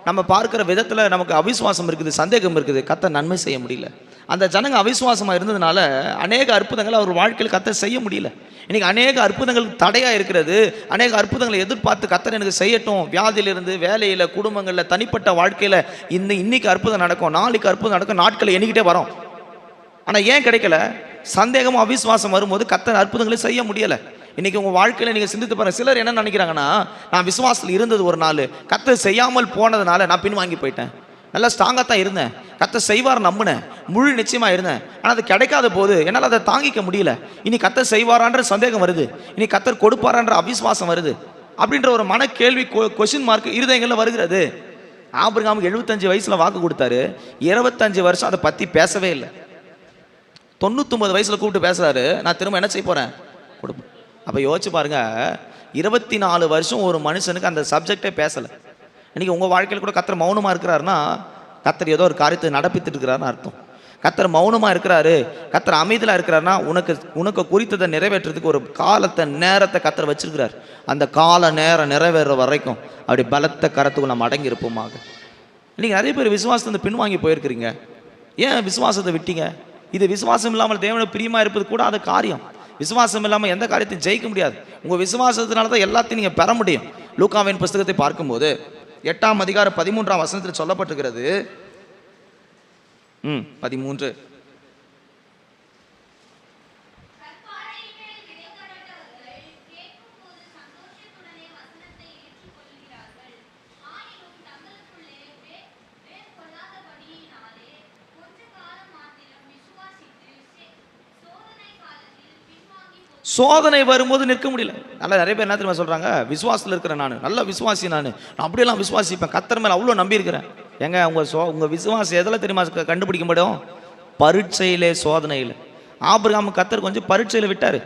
நம்ம பார்க்குற விதத்தில் நமக்கு அவிசுவாசம் இருக்குது, சந்தேகம் இருக்குது, கர்த்தர் நன்மை செய்ய முடியல. அந்த ஜனங்க அவிசுவாசமாக இருந்ததுனால அநேக அற்புதங்களை அவர் வாழ்க்கையில் கர்த்தர் செய்ய முடியல. இன்றைக்கி அநேக அற்புதங்கள் தடையாக இருக்கிறது. அநேக அற்புதங்களை எதிர்பார்த்து கர்த்தர் எனக்கு செய்யட்டும், வியாதியிலிருந்து, வேலையில், குடும்பங்களில், தனிப்பட்ட வாழ்க்கையில் இன்னைக்கு அற்புதம் நடக்கும், நாளைக்கு அற்புதம் நடக்கும், நாட்களை எண்ணிக்கிட்டே வரோம். ஆனால் ஏன் கிடைக்கல? சந்தேகமும் அவிசுவாசம் வரும்போது கர்த்தர் அற்புதங்களை செய்ய முடியலை. இன்றைக்கி உங்கள் வாழ்க்கையில் நீங்கள் சிந்தித்து பாருங்கள். சிலர் என்ன நினைக்கிறாங்கன்னா, நான் விசுவாசத்தில் இருந்தது ஒரு நாள், கர்த்தர் செய்யாமல் போனதுனால நான் பின்வாங்கி போயிட்டேன். நல்லா ஸ்ட்ராங்காக தான் இருந்தேன், கர்த்தர் செய்வார் நம்பினேன், முழு நிச்சயமாக இருந்தேன். ஆனால் அது கிடைக்காத போது என்னால் அதை தாங்கிக்க முடியல. இனி கர்த்தர் செய்வாரான்ற சந்தேகம் வருது, இனி கர்த்தர் கொடுப்பாரான்ற அவிசுவாசம் வருது, அப்படின்ற ஒரு மன கேள்வி, கொஸ்டின் மார்க் இருதயங்களில் வருகிறது. ஆபிரகாமுக்கு 75 வயசில் வாக்கு கொடுத்தாரு, 25 வருஷம் அதை பற்றி பேசவே இல்லை. 99 வயசில் கூப்பிட்டு பேசுகிறாரு, நான் திரும்ப என்ன செய்ய போகிறேன், கொடுப்பேன். அப்போ யோசிச்சு பாருங்க, 24 வருஷம் ஒரு மனுஷனுக்கு அந்த சப்ஜெக்டே பேசலை. இன்றைக்கி உங்கள் வாழ்க்கையில் கூட கர்த்தர் மௌனமாக இருக்கிறாருன்னா, கர்த்தர் ஏதோ ஒரு காரியத்தை நடப்பித்துட்டு இருக்கிறாருன்னு அர்த்தம். கர்த்தர் மௌனமாக இருக்கிறாரு, கர்த்தர் அமைதியாக இருக்கிறாருன்னா உனக்கு குறித்ததை நிறைவேற்றுறதுக்கு ஒரு காலத்தை, நேரத்தை கர்த்தர் வச்சிருக்கிறார். அந்த கால நேரம் நிறைவேற வரைக்கும் அப்படி பலத்த கரத்துக்குள்ள நம்ம அடங்கி இருப்போமாக. இன்றைக்கி நிறைய பேர் விசுவாசத்தை பின்வாங்கி போயிருக்கிறீங்க. ஏன் விசுவாசத்தை விட்டீங்க? இது விசுவாசம் இல்லாமல் தேவனை பிரியமாக இருப்பது கூடாத காரியம். விசுவாசம் இல்லாமல் எந்த காரியத்தையும் ஜெயிக்க முடியாது. உங்கள் விசுவாசத்தினால தான் எல்லாத்தையும் நீங்கள் பெற முடியும். லூக்காவின் புஸ்தகத்தை பார்க்கும்போது 8ஆம் அதிகாரம் 13ஆம் வசனத்தில் சொல்லப்பட்டிருக்கிறது. 13. சோதனை வரும்போது நிற்க முடியல. நல்லா நிறைய பேர் என்ன தெரியுமா சொல்கிறாங்க, விசுவாசத்தில் இருக்கிறேன், நான் நல்ல விசுவாசி, நான் அப்படியெல்லாம் விசுவாசிப்பேன், கர்த்தர் மேலே அவ்வளோ நம்பி இருக்கிறேன். ஏங்க உங்கள் விசுவாசம் எதில் தெரியுமா கண்டுபிடிக்க முடியும்? பரீட்சையிலே, சோதனையில். ஆபிரகாம் கர்த்தர் கொஞ்சம் பரீட்சையில் விட்டார்,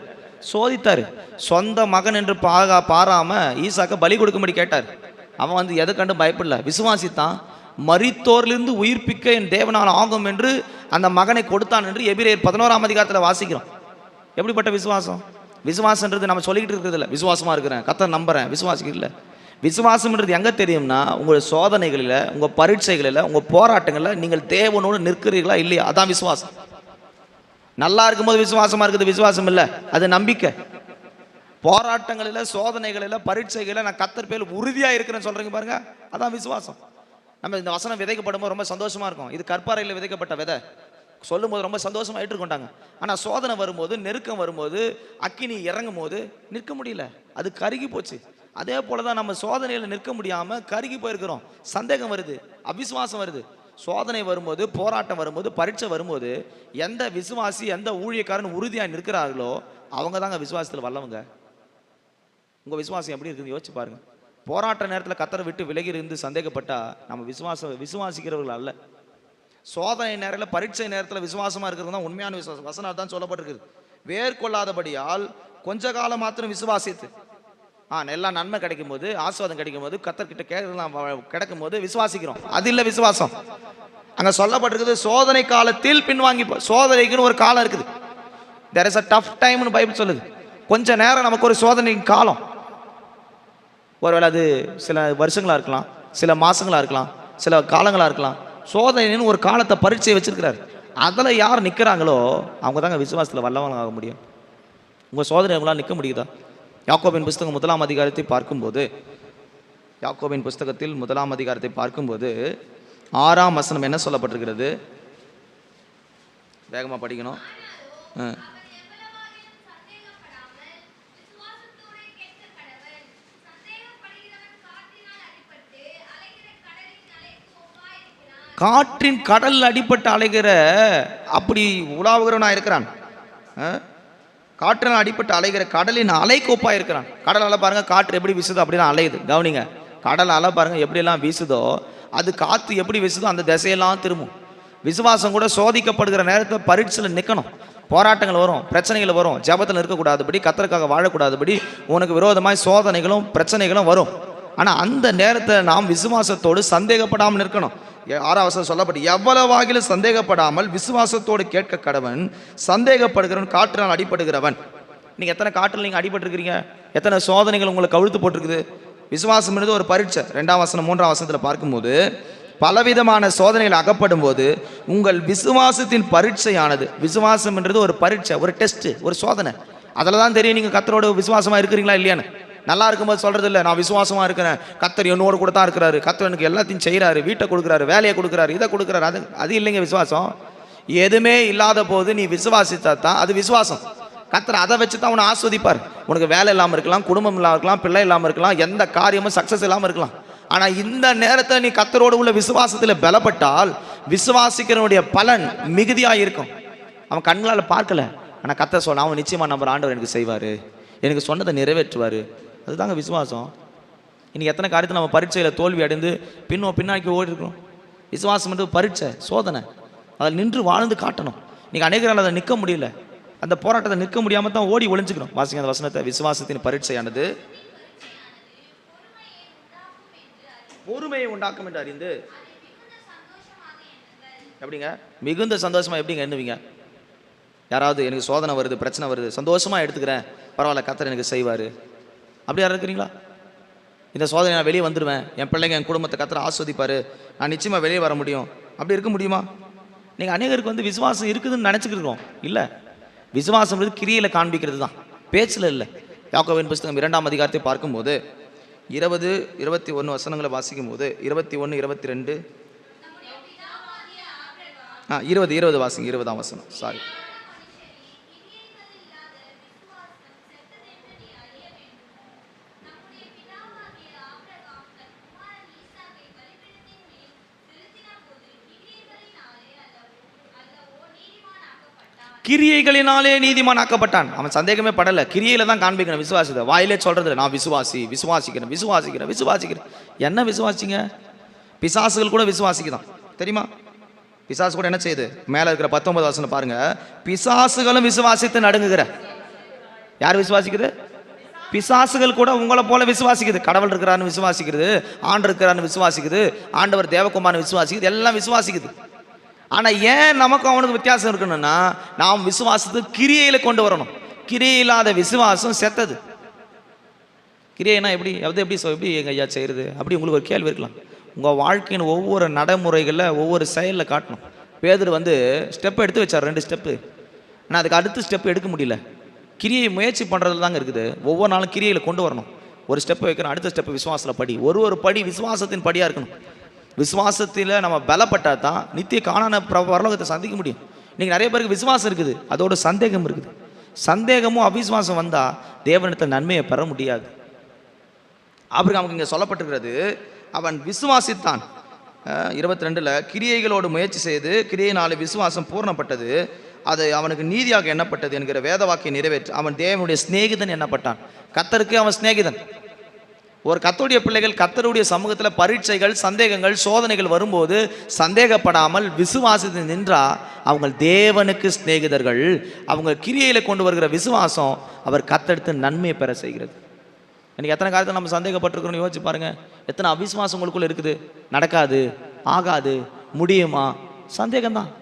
சோதித்தார். சொந்த மகன் என்று பாராமல் ஈசாக்க பலி கொடுக்கும்படி கேட்டார். அவன் வந்து எதை கண்டு பயப்படல, விசுவாசித்தான். மரித்தோரிலிருந்து உயிர்ப்பிக்க என் தேவனால் ஆகும் என்று அந்த மகனை கொடுத்தான் என்று எபிரேயர் 11ஆம் அதிகாரத்தில் வாசிக்கிறோம். எப்படிப்பட்ட விசுவாசம்? விசுவாசன்றது நம்ம சொல்லிக்கிட்டு இருக்கிறது இல்லை, விசுவாசமாக இருக்கிறேன், கர்த்தர் நம்புறேன், விசுவாசிக்க இல்லை. விசுவாசம்ன்றது எங்கே தெரியும்னா, உங்கள் சோதனைகளில், உங்கள் பரீட்சைகளில், உங்கள் போராட்டங்களில் நீங்கள் தேவனோடு நிற்கிறீர்களா இல்லையா, அதான் விசுவாசம். நல்லா இருக்கும்போது விசுவாசமாக இருக்குது விசுவாசம் இல்லை, அது நம்பிக்கை. போராட்டங்களில், சோதனைகளில், பரீட்சைகளில் நான் கர்த்தர் பேரில் உறுதியாக இருக்கிறேன்னு சொல்கிறீங்க பாருங்க, அதான் விசுவாசம். நம்ம இந்த வசனம் விதைக்கப்படும் போது ரொம்ப சந்தோஷமாக இருக்கும். இது கற்பாறையில் விதைக்கப்பட்ட விதை, சொல்லும் போது ரொம்ப சந்தோஷமாக ஏற்றுக்கொண்டாங்க. ஆனால் சோதனை வரும்போது, நெருக்கம் வரும்போது, அக்கினி இறங்கும் போது நிற்க முடியல, அது கருகி போச்சு. அதே போல தான் நம்ம சோதனையில் நிற்க முடியாமல் கருகி போயிருக்கிறோம். சந்தேகம் வருது, அவிசுவாசம் வருது. சோதனை வரும்போது, போராட்டம் வரும்போது, பரீட்சை வரும்போது எந்த விசுவாசி, எந்த ஊழியக்காரன் உறுதியாக நிற்கிறார்களோ அவங்க தாங்க விசுவாசத்தில் வல்லவங்க. உங்கள் விசுவாசம் எப்படி இருக்குன்னு யோசிச்சு பாருங்க. போராட்ட நேரத்தில் கர்த்தரை விட்டு விலகி இருந்து சந்தேகப்பட்டா நம்ம விசுவாசிக்கிறவர்கள் அல்ல. சோதனை நேரத்தில், பரீட்சை நேரத்தில் விசுவாசமாக இருக்கிறது தான் உண்மையான விசுவாசம். வசனம் தான் சொல்லப்பட்டிருக்குது, வேர்கொள்ளாதபடியால் கொஞ்ச காலம் மாத்திரம் விசுவாசித்து. எல்லாம் நன்மை கிடைக்கும் போது, ஆசீர்வாதம் கிடைக்கும் போது, கர்த்தர்கிட்ட கேட்கலாம் கிடைக்கும் போது விசுவாசிக்கிறோம், அது இல்லை விசுவாசம். அங்கே சொல்லப்பட்டிருக்குது சோதனை காலத்தில் பின்வாங்கி. சோதனைக்குன்னு ஒரு காலம் இருக்குது. தேர் இஸ் அ டஃப் டைம்னு பைபிள் சொல்லுது. கொஞ்ச நேரம் நமக்கு ஒரு சோதனை காலம். ஒருவேளை அது சில வருஷங்களாக இருக்கலாம், சில மாதங்களாக இருக்கலாம், சில காலங்களாக இருக்கலாம். சோதனைன்னு ஒரு காலத்தை பரீட்சை வச்சிருக்கிறார். அதில் யார் நிற்கிறாங்களோ அவங்க தாங்க விசுவாசத்தில் வல்லவங்களாக முடியும். உங்கள் சோதனை அவங்களால் நிற்க முடியுதா? யாக்கோபின் புஸ்தகம் 1ஆம் அதிகாரத்தை பார்க்கும்போது, யாக்கோபின் புஸ்தகத்தில் 1ஆம் அதிகாரத்தை பார்க்கும்போது 6ஆம் வசனம் என்ன சொல்லப்பட்டிருக்கிறது? வேகமாக படிக்கணும். காற்றின் கடல் அடிப்பட்டு அலைகிற, அப்படி உலாவுகிறவனா இருக்கிறான். காற்றினால் அடிப்பட்டு அலைகிற கடலின் அலைக்கோப்பா இருக்கிறான். கடல் அலை பாருங்க, காற்று எப்படி வீசுதோ அப்படிலாம் அலையுது. கவனிங்க, கடல் அலை பாருங்க எப்படியெல்லாம் வீசுதோ, அது காற்று எப்படி வீசுதோ அந்த திசையெல்லாம் திரும்பும். விசுவாசம் கூட சோதிக்கப்படுகிற நேரத்தில் பரீட்சையில் நிற்கணும். போராட்டங்கள் வரும், பிரச்சனைகள் வரும். ஜெபத்தில் இருக்கக்கூடாதுபடி, கர்த்தருக்காக வாழக்கூடாதுபடி உனக்கு விரோதமாய் சோதனைகளும் பிரச்சனைகளும் வரும். ஆனால் அந்த நேரத்தில் நாம் விசுவாசத்தோடு சந்தேகப்படாமல் நிற்கணும். 6ஆம் வசனம் சொல்லப்பட்டு, எவ்வளவாகிலும் சந்தேகப்படாமல் விசுவாசத்தோடு கேட்க கடவன், சந்தேகப்படுகிறவன் காற்றினால் அடிபடுகிறவன். நீங்கள் எத்தனை காற்றில் நீங்கள் அடிபட்டுருக்கிறீங்க? எத்தனை சோதனைகள் உங்களுக்கு கவிழ்த்து போட்டிருக்குது? விசுவாசம் என்பது ஒரு பரீட்சை. 2ஆம் வசனம் 3ஆம் வசனத்தில் பார்க்கும்போது, பலவிதமான சோதனைகள் அகப்படும் போது உங்கள் விசுவாசத்தின் பரீட்சையானது. விசுவாசம் என்றது ஒரு பரீட்சை, ஒரு டெஸ்ட், ஒரு சோதனை. அதில் தான் தெரியும் நீங்கள் கர்த்தரோட விசுவாசமாக இருக்கிறீங்களா இல்லையான்னு. நல்லா இருக்கும்போது சொல்கிறது இல்லை, நான் விசுவாசமாக இருக்கிறேன், கர்த்தர் என்னோடு கூட தான் இருக்கிறாரு, கர்த்தர் எனக்கு எல்லாத்தையும் செய்கிறாரு, வீட்டை கொடுக்குறாரு, வேலையை கொடுக்குறாரு, இதை கொடுக்குறாரு. அது இல்லைங்க விசுவாசம். எதுவுமே இல்லாத போது நீ விசுவாசித்தா தான் அது விசுவாசம். கர்த்தர் அதை வச்சு தான் உன்னை ஆஸ்வதிப்பார். உனக்கு வேலை இல்லாமல் இருக்கலாம், குடும்பம் இல்லாமல் இருக்கலாம், பிள்ளை இல்லாமல் இருக்கலாம், எந்த காரியமும் சக்ஸஸ் இல்லாமல் இருக்கலாம். ஆனால் இந்த நேரத்தில் நீ கர்த்தரோடு உள்ள விசுவாசத்தில் பலப்பட்டால் விசுவாசிக்கிறவனுடைய பலன் மிகுதியாக இருக்கும். அவன் கண்களால் பார்க்கல, ஆனால் கர்த்தர் சொன்ன அவன் நிச்சயமாக நம்புற ஆண்டவர் எனக்கு செய்வார், எனக்கு சொன்னதை நிறைவேற்றுவார். அதுதாங்க விசுவாசம். இன்றைக்கி எத்தனை காரியத்தை நம்ம பரீட்சையில் தோல்வி அடைந்து பின்னாக்கி ஓடி இருக்கிறோம். விசுவாசம் என்று பரீட்சை, சோதனை, அதில் நின்று வாழ்ந்து காட்டணும். இன்றைக்கி அநேகரால் அதை நிற்க முடியல, அந்த போராட்டத்தை நிற்க முடியாமல் தான் ஓடி ஒளிஞ்சுக்கணும். வாசிங்க அந்த வசனத்தை, விசுவாசத்தின் பரீட்சையானது பொறுமையை உண்டாக்கும் என்று அறிந்து. எப்படிங்க மிகுந்த சந்தோஷமாக எப்படிங்க எண்ணுவீங்க? யாராவது எனக்கு சோதனை வருது, பிரச்சனை வருது, சந்தோஷமாக எடுத்துக்கிறேன், பரவாயில்ல கர்த்தர் எனக்கு செய்வார், அப்படி யாரும் இருக்கிறீங்களா? இந்த சோதனை நான் வெளியே வந்துடுவேன், என் பிள்ளைங்க என் குடும்பத்தை கர்த்தர் ஆஸ்வதிப்பார், நான் நிச்சயமாக வெளியே வர முடியும், அப்படி இருக்க முடியுமா? நீங்கள் அநேகருக்கு வந்து விசுவாசம் இருக்குதுன்னு நினச்சிக்கிருக்கோம். இல்லை, விசுவாசம் கிரியையில் காண்பிக்கிறது தான், பேச்சில் இல்லை. யாக்கோபின் புஸ்தகம் 2ஆம் அதிகாரத்தை பார்க்கும்போது 20, 21 வசனங்களை வாசிக்கும் போது 21, 22, 20 வாசிங்க. 20ஆம் வசனம், சாரி. கிரியைகளினாலே நீதிமான் ஆக்கப்பட்டான். அவன் சந்தேகமே படலை. கிரியையில தான் காண்பிக்கணும் விசுவாசத்தை. வாயிலே சொல்றது நான் விசுவாசிக்கிறேன். என்ன விசுவாசிங்க? பிசாசுகள் கூட விசுவாசிக்குதான் தெரியுமா? பிசாசு கூட என்ன செய்யுது? மேல இருக்கிற 19 வசனம் பாருங்க. பிசாசுகளும் விசுவாசித்து நடுங்குகிற. யார் விசுவாசிக்குது? பிசாசுகள் கூட உங்களை போல விசுவாசிக்குது. கடவுள் இருக்கிறான்னு விசுவாசிக்கிறது, ஆண்டு இருக்கிறான்னு விசுவாசிக்குது, ஆண்டவர் தேவகுமாரன் விசுவாசிக்குது, எல்லாம் விசுவாசிக்குது. ஆனா ஏன் நமக்கும் அவனுக்கு வித்தியாசம் இருக்கணும்னா, நாம் விசுவாசத்தை கிரியையில கொண்டு வரணும். கிரியை இல்லாத விசுவாசம் செத்தது. கிரியைனா எப்படி எங்க ஐயா செய்யறது? அப்படி உங்களுக்கு ஒரு கேள்வி இருக்கலாம். உங்க வாழ்க்கையின் ஒவ்வொரு நடைமுறைகளில் ஒவ்வொரு செயலில் காட்டணும். பேதுரு ஸ்டெப் எடுத்து வச்சார், 2 ஸ்டெப்பு. ஆனால் அதுக்கு அடுத்த ஸ்டெப் எடுக்க முடியல. கிரியை முயற்சி பண்ணுறதுல தாங்க இருக்குது. ஒவ்வொரு நாளும் கிரியையில் கொண்டு வரணும். ஒரு ஸ்டெப்பு வைக்கணும், அடுத்த ஸ்டெப்பு விசுவாசத்தில் படி. ஒரு படி விசுவாசத்தின் படியாக இருக்கணும். விசுவாசத்தில் நம்ம பலப்பட்டால் தான் நித்திய காணான பரலோகத்தை சந்திக்க முடியும். இன்றைக்கி நிறைய பேருக்கு விசுவாசம் இருக்குது, அதோட சந்தேகம் இருக்குது. சந்தேகமும் அவிசுவாசம் வந்தால் தேவனிடத்தில் நன்மையை பெற முடியாது. ஆபிரகாமுக்கு இங்கே சொல்லப்பட்டிருக்கிறது, அவன் விசுவாசித்தான். 22 கிரியைகளோடு முயற்சி செய்து கிரியையினாலே விசுவாசம் பூர்ணப்பட்டது, அது அவனுக்கு நீதியாக எண்ணப்பட்டது என்கிற வேத வாக்கியம் நிறைவேற்று அவன் தேவனுடைய சிநேகிதன் எண்ணப்பட்டான். கர்த்தருக்கு அவன் சிநேகிதன். ஒரு கர்த்தருடைய பிள்ளைகள் கர்த்தருடைய சமூகத்தில் பரீட்சைகள், சந்தேகங்கள், சோதனைகள் வரும்போது சந்தேகப்படாமல் விசுவாசத்தை நின்றா அவங்க தேவனுக்கு சிநேகிதர்கள். அவங்க கிரியையில கொண்டு வருகிற விசுவாசம் அவர் கர்த்தருக்கு நன்மையை பெற செய்கிறது. இன்னைக்கு எத்தனை காலத்தில் நம்ம சந்தேகப்பட்டிருக்கிறோம்னு யோசிச்சு பாருங்க. எத்தனை அவிசுவாசம் உங்களுக்குள்ள இருக்குது. நடக்காது, ஆகாது, முடியுமா? சந்தேகம்தான்.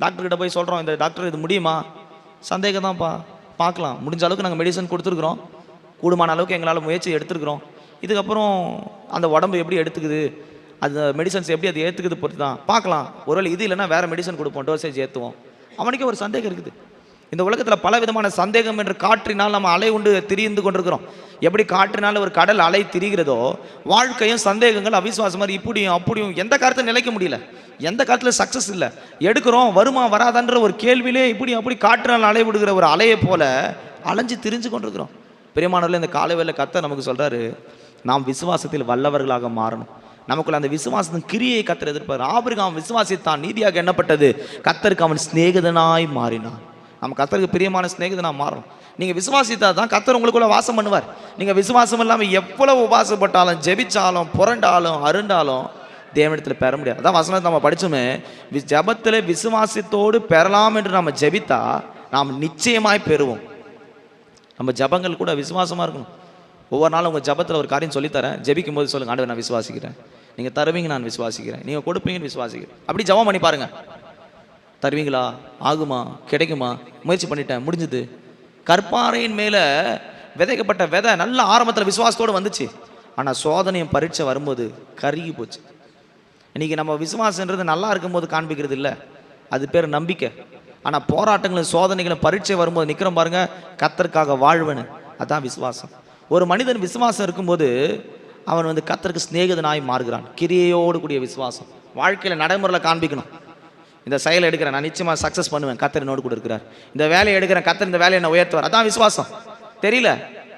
டாக்டர்கிட்ட போய் சொல்கிறோம், இந்த டாக்டர் இது முடியுமா? சந்தேகம் தான்ப்பா. பார்க்கலாம், முடிஞ்ச அளவுக்கு நாங்கள் மெடிசன் கொடுத்துருக்குறோம், கூடுமான அளவுக்கு எங்களால் முயற்சி எடுத்துருக்குறோம். இதுக்கப்புறம் அந்த உடம்பு எப்படி எடுத்துக்குது, அந்த மெடிசன்ஸ் எப்படி அது ஏற்றுக்குது பொறுத்து தான் பார்க்கலாம். ஒருவேளை இது இல்லைன்னா வேறு மெடிசன் கொடுப்போம், டோசேஜ் ஏற்றுவோம். அவனுக்கே ஒரு சந்தேகம் இருக்குது. இந்த உலகத்தில் பல விதமான சந்தேகம் என்ற காற்றினால் நம்ம அலை உண்டு திரிந்து கொண்டிருக்கிறோம். எப்படி காற்றினால் ஒரு கடல் அலை திரிகிறதோ, வாழ்க்கையும் சந்தேகங்கள் அவிசுவாசம் மாதிரி இப்படியும் அப்படியும் எந்த காலத்தை நிலைக்க முடியல, எந்த காலத்தில் சக்ஸஸ் இல்லை. எடுக்கிறோம், வருமா வராதான்ற ஒரு கேள்வியிலே இப்படி அப்படி காற்றினால் அலை விடுகிற ஒரு அலையை போல அலைஞ்சு திரிஞ்சு கொண்டிருக்கிறோம். பிரியமானவர்களே, இந்த காலைவேளை கர்த்தர் நமக்கு சொல்கிறாரு, நாம் விசுவாசத்தில் வல்லவர்களாக மாறணும். நமக்குள்ள அந்த விசுவாசத்தின் கிரியை கர்த்தர் எதிர்ப்பார். ஆபிரகாம் விசுவாசித்தான், நீதியாக எண்ணப்பட்டது, கர்த்தருக்கு அவன் சிநேகிதனாய் மாறினான். நம்ம கர்த்தருக்கு பிரியமான சிநேகிதனாக மாறணும். நீங்கள் விசுவாசித்தா தான் கர்த்தர் உங்களுக்குள்ள வாசம் பண்ணுவார். நீங்கள் விசுவாசம் இல்லாமல் எவ்வளவு உபாசப்பட்டாலும், ஜெபிச்சாலும், புரண்டாலும், அருண்டாலும் தேவனிடத்தில் பெற முடியாது. அதான் வசனத்தை நம்ம படித்தோமே, ஜெபத்தில் விசுவாசத்தோடு பெறலாம் என்று நம்ம ஜெபித்தா நாம் நிச்சயமாய் பெறுவோம். நம்ம ஜபங்கள் கூட விசுவாசமாக இருக்கணும். ஒவ்வொரு நாளும் உங்கள் ஜபத்தில் ஒரு காரியம் சொல்லித்தரேன், ஜெபிக்கும் போது சொல்லுங்கள், ஆண்டவர் நான் விசுவாசிக்கிறேன், நீங்கள் தருவீங்க, நான் விசுவாசிக்கிறேன், நீங்கள் கொடுப்பீங்கன்னு விசுவாசிக்கிறேன். அப்படி ஜபம் பண்ணி பாருங்கள். தருவீங்களா? ஆகுமா? கிடைக்குமா? முயற்சி பண்ணிட்டேன், முடிஞ்சுது. கற்பாறையின் மேலே விதைக்கப்பட்ட விதை நல்ல ஆரம்பத்தில் விசுவாசத்தோடு வந்துச்சு. ஆனால் சோதனையும் பரீட்சை வரும்போது கருகி போச்சு. இன்றைக்கி நம்ம விசுவாசன்றது நல்லா இருக்கும்போது காண்பிக்கிறது இல்லை, அது பேர் நம்பிக்கை. ஆனால் போராட்டங்களும் சோதனைகளும் பரீட்சை வரும்போது நிற்கிறோம் பாருங்க, கர்த்தருக்காக வாழ்வனு, அதான் விசுவாசம். ஒரு மனிதன் விசுவாசம் இருக்கும்போது அவன் கர்த்தருக்கு சிநேகிதனாய் மாறுகிறான். கிரியையோடு கூடிய விசுவாசம் வாழ்க்கையில் நடைமுறையில் காண்பிக்கணும். இந்த செயலை எடுக்கிறேன், நான் நிச்சயமாக சக்ஸஸ் பண்ணுவேன், கர்த்தர் என்னோடு கூட இருக்கிறார். இந்த வேலையை எடுக்கிறேன், கர்த்தர் இந்த வேலையை என்ன உயர்த்துவார், அதான் விசுவாசம். தெரியல,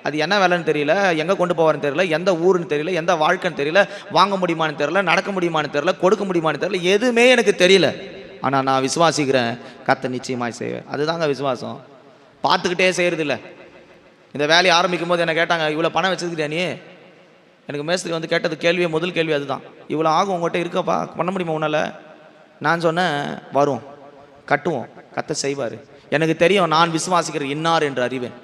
அது என்ன வேலைன்னு தெரியல, எங்கே கொண்டு போவார்னு தெரியல, எந்த ஊருன்னு தெரியல, எந்த வாழ்க்கைன்னு தெரியல, வாங்க முடியுமான்னு தெரியல, நடக்க முடியுமான்னு தெரியல, கொடுக்க முடியுமான்னு தெரியல, எதுவுமே எனக்கு தெரியல. ஆனால் நான் விசுவாசிக்கிறேன், கர்த்தர் நிச்சயமாக செய்வேன். அதுதாங்க விசுவாசம். பார்த்துக்கிட்டே செய்கிறது இல்லை. இந்த வேலையை ஆரம்பிக்கும் போது என்ன கேட்டாங்க, இவ்வளோ பணம் வச்சுருக்கிறியா நீ? எனக்கு மேஸ்திரி கேட்டது கேள்வியே, முதல் கேள்வி அதுதான். இவ்வளோ ஆகும் உங்கள்கிட்ட இருக்கப்பா, பண்ண முடியுமா உன்னால்? நான் சொன்னேன், வரும், கட்டுவோம், கர்த்தர் செய்வார். எனக்கு தெரியும், நான் விசுவாசிக்கிற இன்னார் என்று அறிவேன்.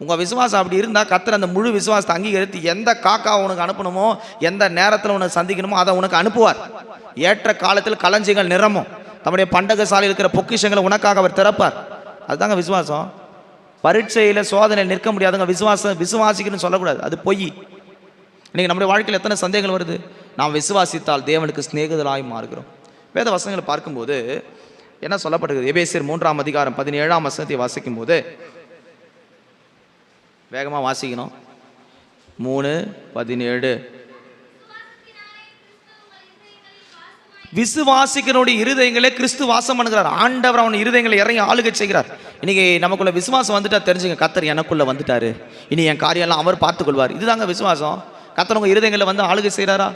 உங்கள் விசுவாசம் அப்படி இருந்தால் கர்த்தர் அந்த முழு விசுவாசத்தை அங்கீகரித்து எந்த காக்கா உனக்கு அனுப்பணுமோ, எந்த நேரத்தில் உனக்கு சந்திக்கணுமோ அதை உனக்கு அனுப்புவார். ஏற்ற காலத்தில் களஞ்சியங்கள் நிரம்பும், தம்முடைய பண்டக சாலையில் இருக்கிற பொக்கிஷங்களை உனக்காக அவர் திறப்பார். அதுதாங்க விசுவாசம். பரீட்சையில் சோதனையில் நிற்க முடியாதுங்க. விசுவாசிக்கணும்னு சொல்லக்கூடாது, அது பொய். இன்றைக்கி நம்முடைய வாழ்க்கையில் எத்தனை சந்தேகங்கள் வருது. நாம் விசுவாசித்தால் தேவனுக்கு சிநேகிதராய் மாறுகிறோம். வேத வசனங்களை பார்க்கும்போது என்ன சொல்லப்பட்டிருக்குது? எபேசியர் 3ஆம் அதிகாரம் 17ஆம் வசனத்தை வாசிக்கும் போது, வேகமாக வாசிக்கணும், 3:17, விசுவாசிக்கிறனுடைய இருதயங்களே கிறிஸ்து வாசம் பண்ணுகிறார். ஆண்டவர் அவன் இருதயங்களை இறங்கி ஆளுகை செய்கிறார். இன்னைக்கு நமக்குள்ள விசுவாசம் வந்துட்டா தெரிஞ்சுங்க, கர்த்தர் எனக்குள்ள வந்துட்டாரு, இனி என் காரியெல்லாம் அவர் பார்த்துக்கொள்வார். இதுதாங்க விசுவாசம். கர்த்தர் உங்க இருதயங்களை ஆளுகை செய்கிறாரா?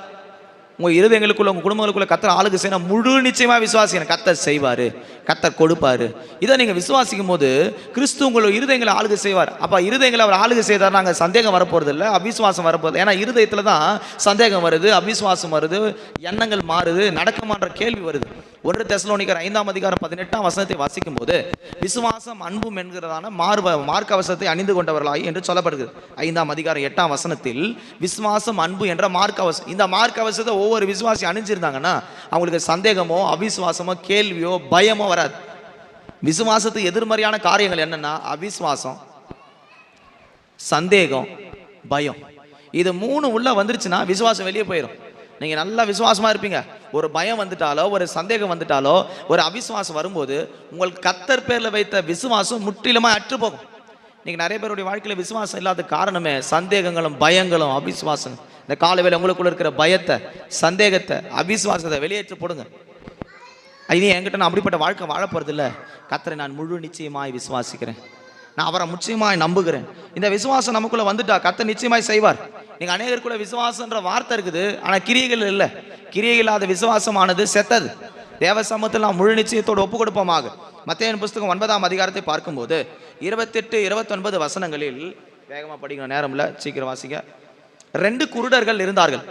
உங்கள் இருதயங்களுக்குள்ள உங்கள் குடும்பங்களுக்குள்ள கத்தர் ஆளுக்கு செய்யணும் முழு நிச்சயமாக விசுவாசிக்கணும். கத்தர் செய்வார், கத்தர் கொடுப்பார். இதை நீங்கள் விசுவாசிக்கும் போது கிறிஸ்து உங்கள் இருதயங்களை ஆளுகை செய்வார். அப்போ இருதயங்களை அவர் ஆளுகை செய்தார், நாங்கள் சந்தேகம் வரப்போகிறது இல்லை, அவிசுவாசம் வரப்போகுது. ஏன்னா இருதயத்தில் தான் சந்தேகம் வருது, அவிசுவாசம் வருது, எண்ணங்கள் மாறுது, நடக்குமான்ற கேள்வி வருது. 1 தெசலோனிக்கர் 5:18 வாசிக்கும் போது விசுவாசம் அன்பும் என்கிறதான மார்க்கவசத்தை அணிந்து கொண்டவர்களாய் என்று சொல்லப்படுகிறது. 5:8 விசுவாசம் அன்பு என்ற மார்க்கவசம். இந்த மார்க்கவசத்தை ஒவ்வொரு விசுவாசி அணிஞ்சிருந்தாங்கன்னா அவங்களுக்கு சந்தேகமோ அவிசுவாசமோ கேள்வியோ பயமோ வராது. விசுவாசத்துக்கு எதிர்மறையான காரியங்கள் என்னன்னா அவிசுவாசம், சந்தேகம், பயம். இது 3 உள்ள வந்துருச்சுன்னா விசுவாசம் வெளியே போயிடும். நீங்கள் நல்லா விசுவாசமாக இருப்பீங்க. ஒரு பயம் வந்துட்டாலோ, ஒரு சந்தேகம் வந்துட்டாலோ, ஒரு அவிசுவாசம் வரும்போது உங்களுக்கு கர்த்தர் பேரில் வைத்த விசுவாசம் முற்றிலுமாக அற்று போகும். நீங்கள் நிறைய பேருடைய வாழ்க்கையில் விசுவாசம் இல்லாத காரணமே சந்தேகங்களும் பயங்களும் அவிசுவாசம். இந்த காலவேளை உங்களுக்குள்ள இருக்கிற பயத்தை, சந்தேகத்தை, அவிசுவாசத்தை வெளியேற்ற போடுங்க. இனி என்கிட்ட நான் அப்படிப்பட்ட வாழ்க்கை வாழ போகிறது இல்லை. கர்த்தரை நான் முழு நிச்சயமாய் விசுவாசிக்கிறேன், நான் அவரை நிச்சயமாய் நம்புகிறேன். இந்த விசுவாசம் நமக்குள்ள வந்துட்டா கர்த்தர் நிச்சயமாய் செய்வார். நீங்கள் அநேகருக்குள்ள விசுவாசன்ற வார்த்தை இருக்குது, ஆனால் கிரியைகள் இல்லை. கிரியை இல்லாத விசுவாசமானது செத்தது. தேவ சமூகத்தில் நாம் முழு நிச்சயத்தோடு ஒப்பு கொடுப்போமாக. மத்தேயு புஸ்தகம் 9 பார்க்கும்போது 28, 29 வசனங்களில், வேகமாக படிக்கிற நேரம் இல்லை, சீக்கிரம் வாசிங்க. 2 குருடர்கள் இருந்தார்கள்.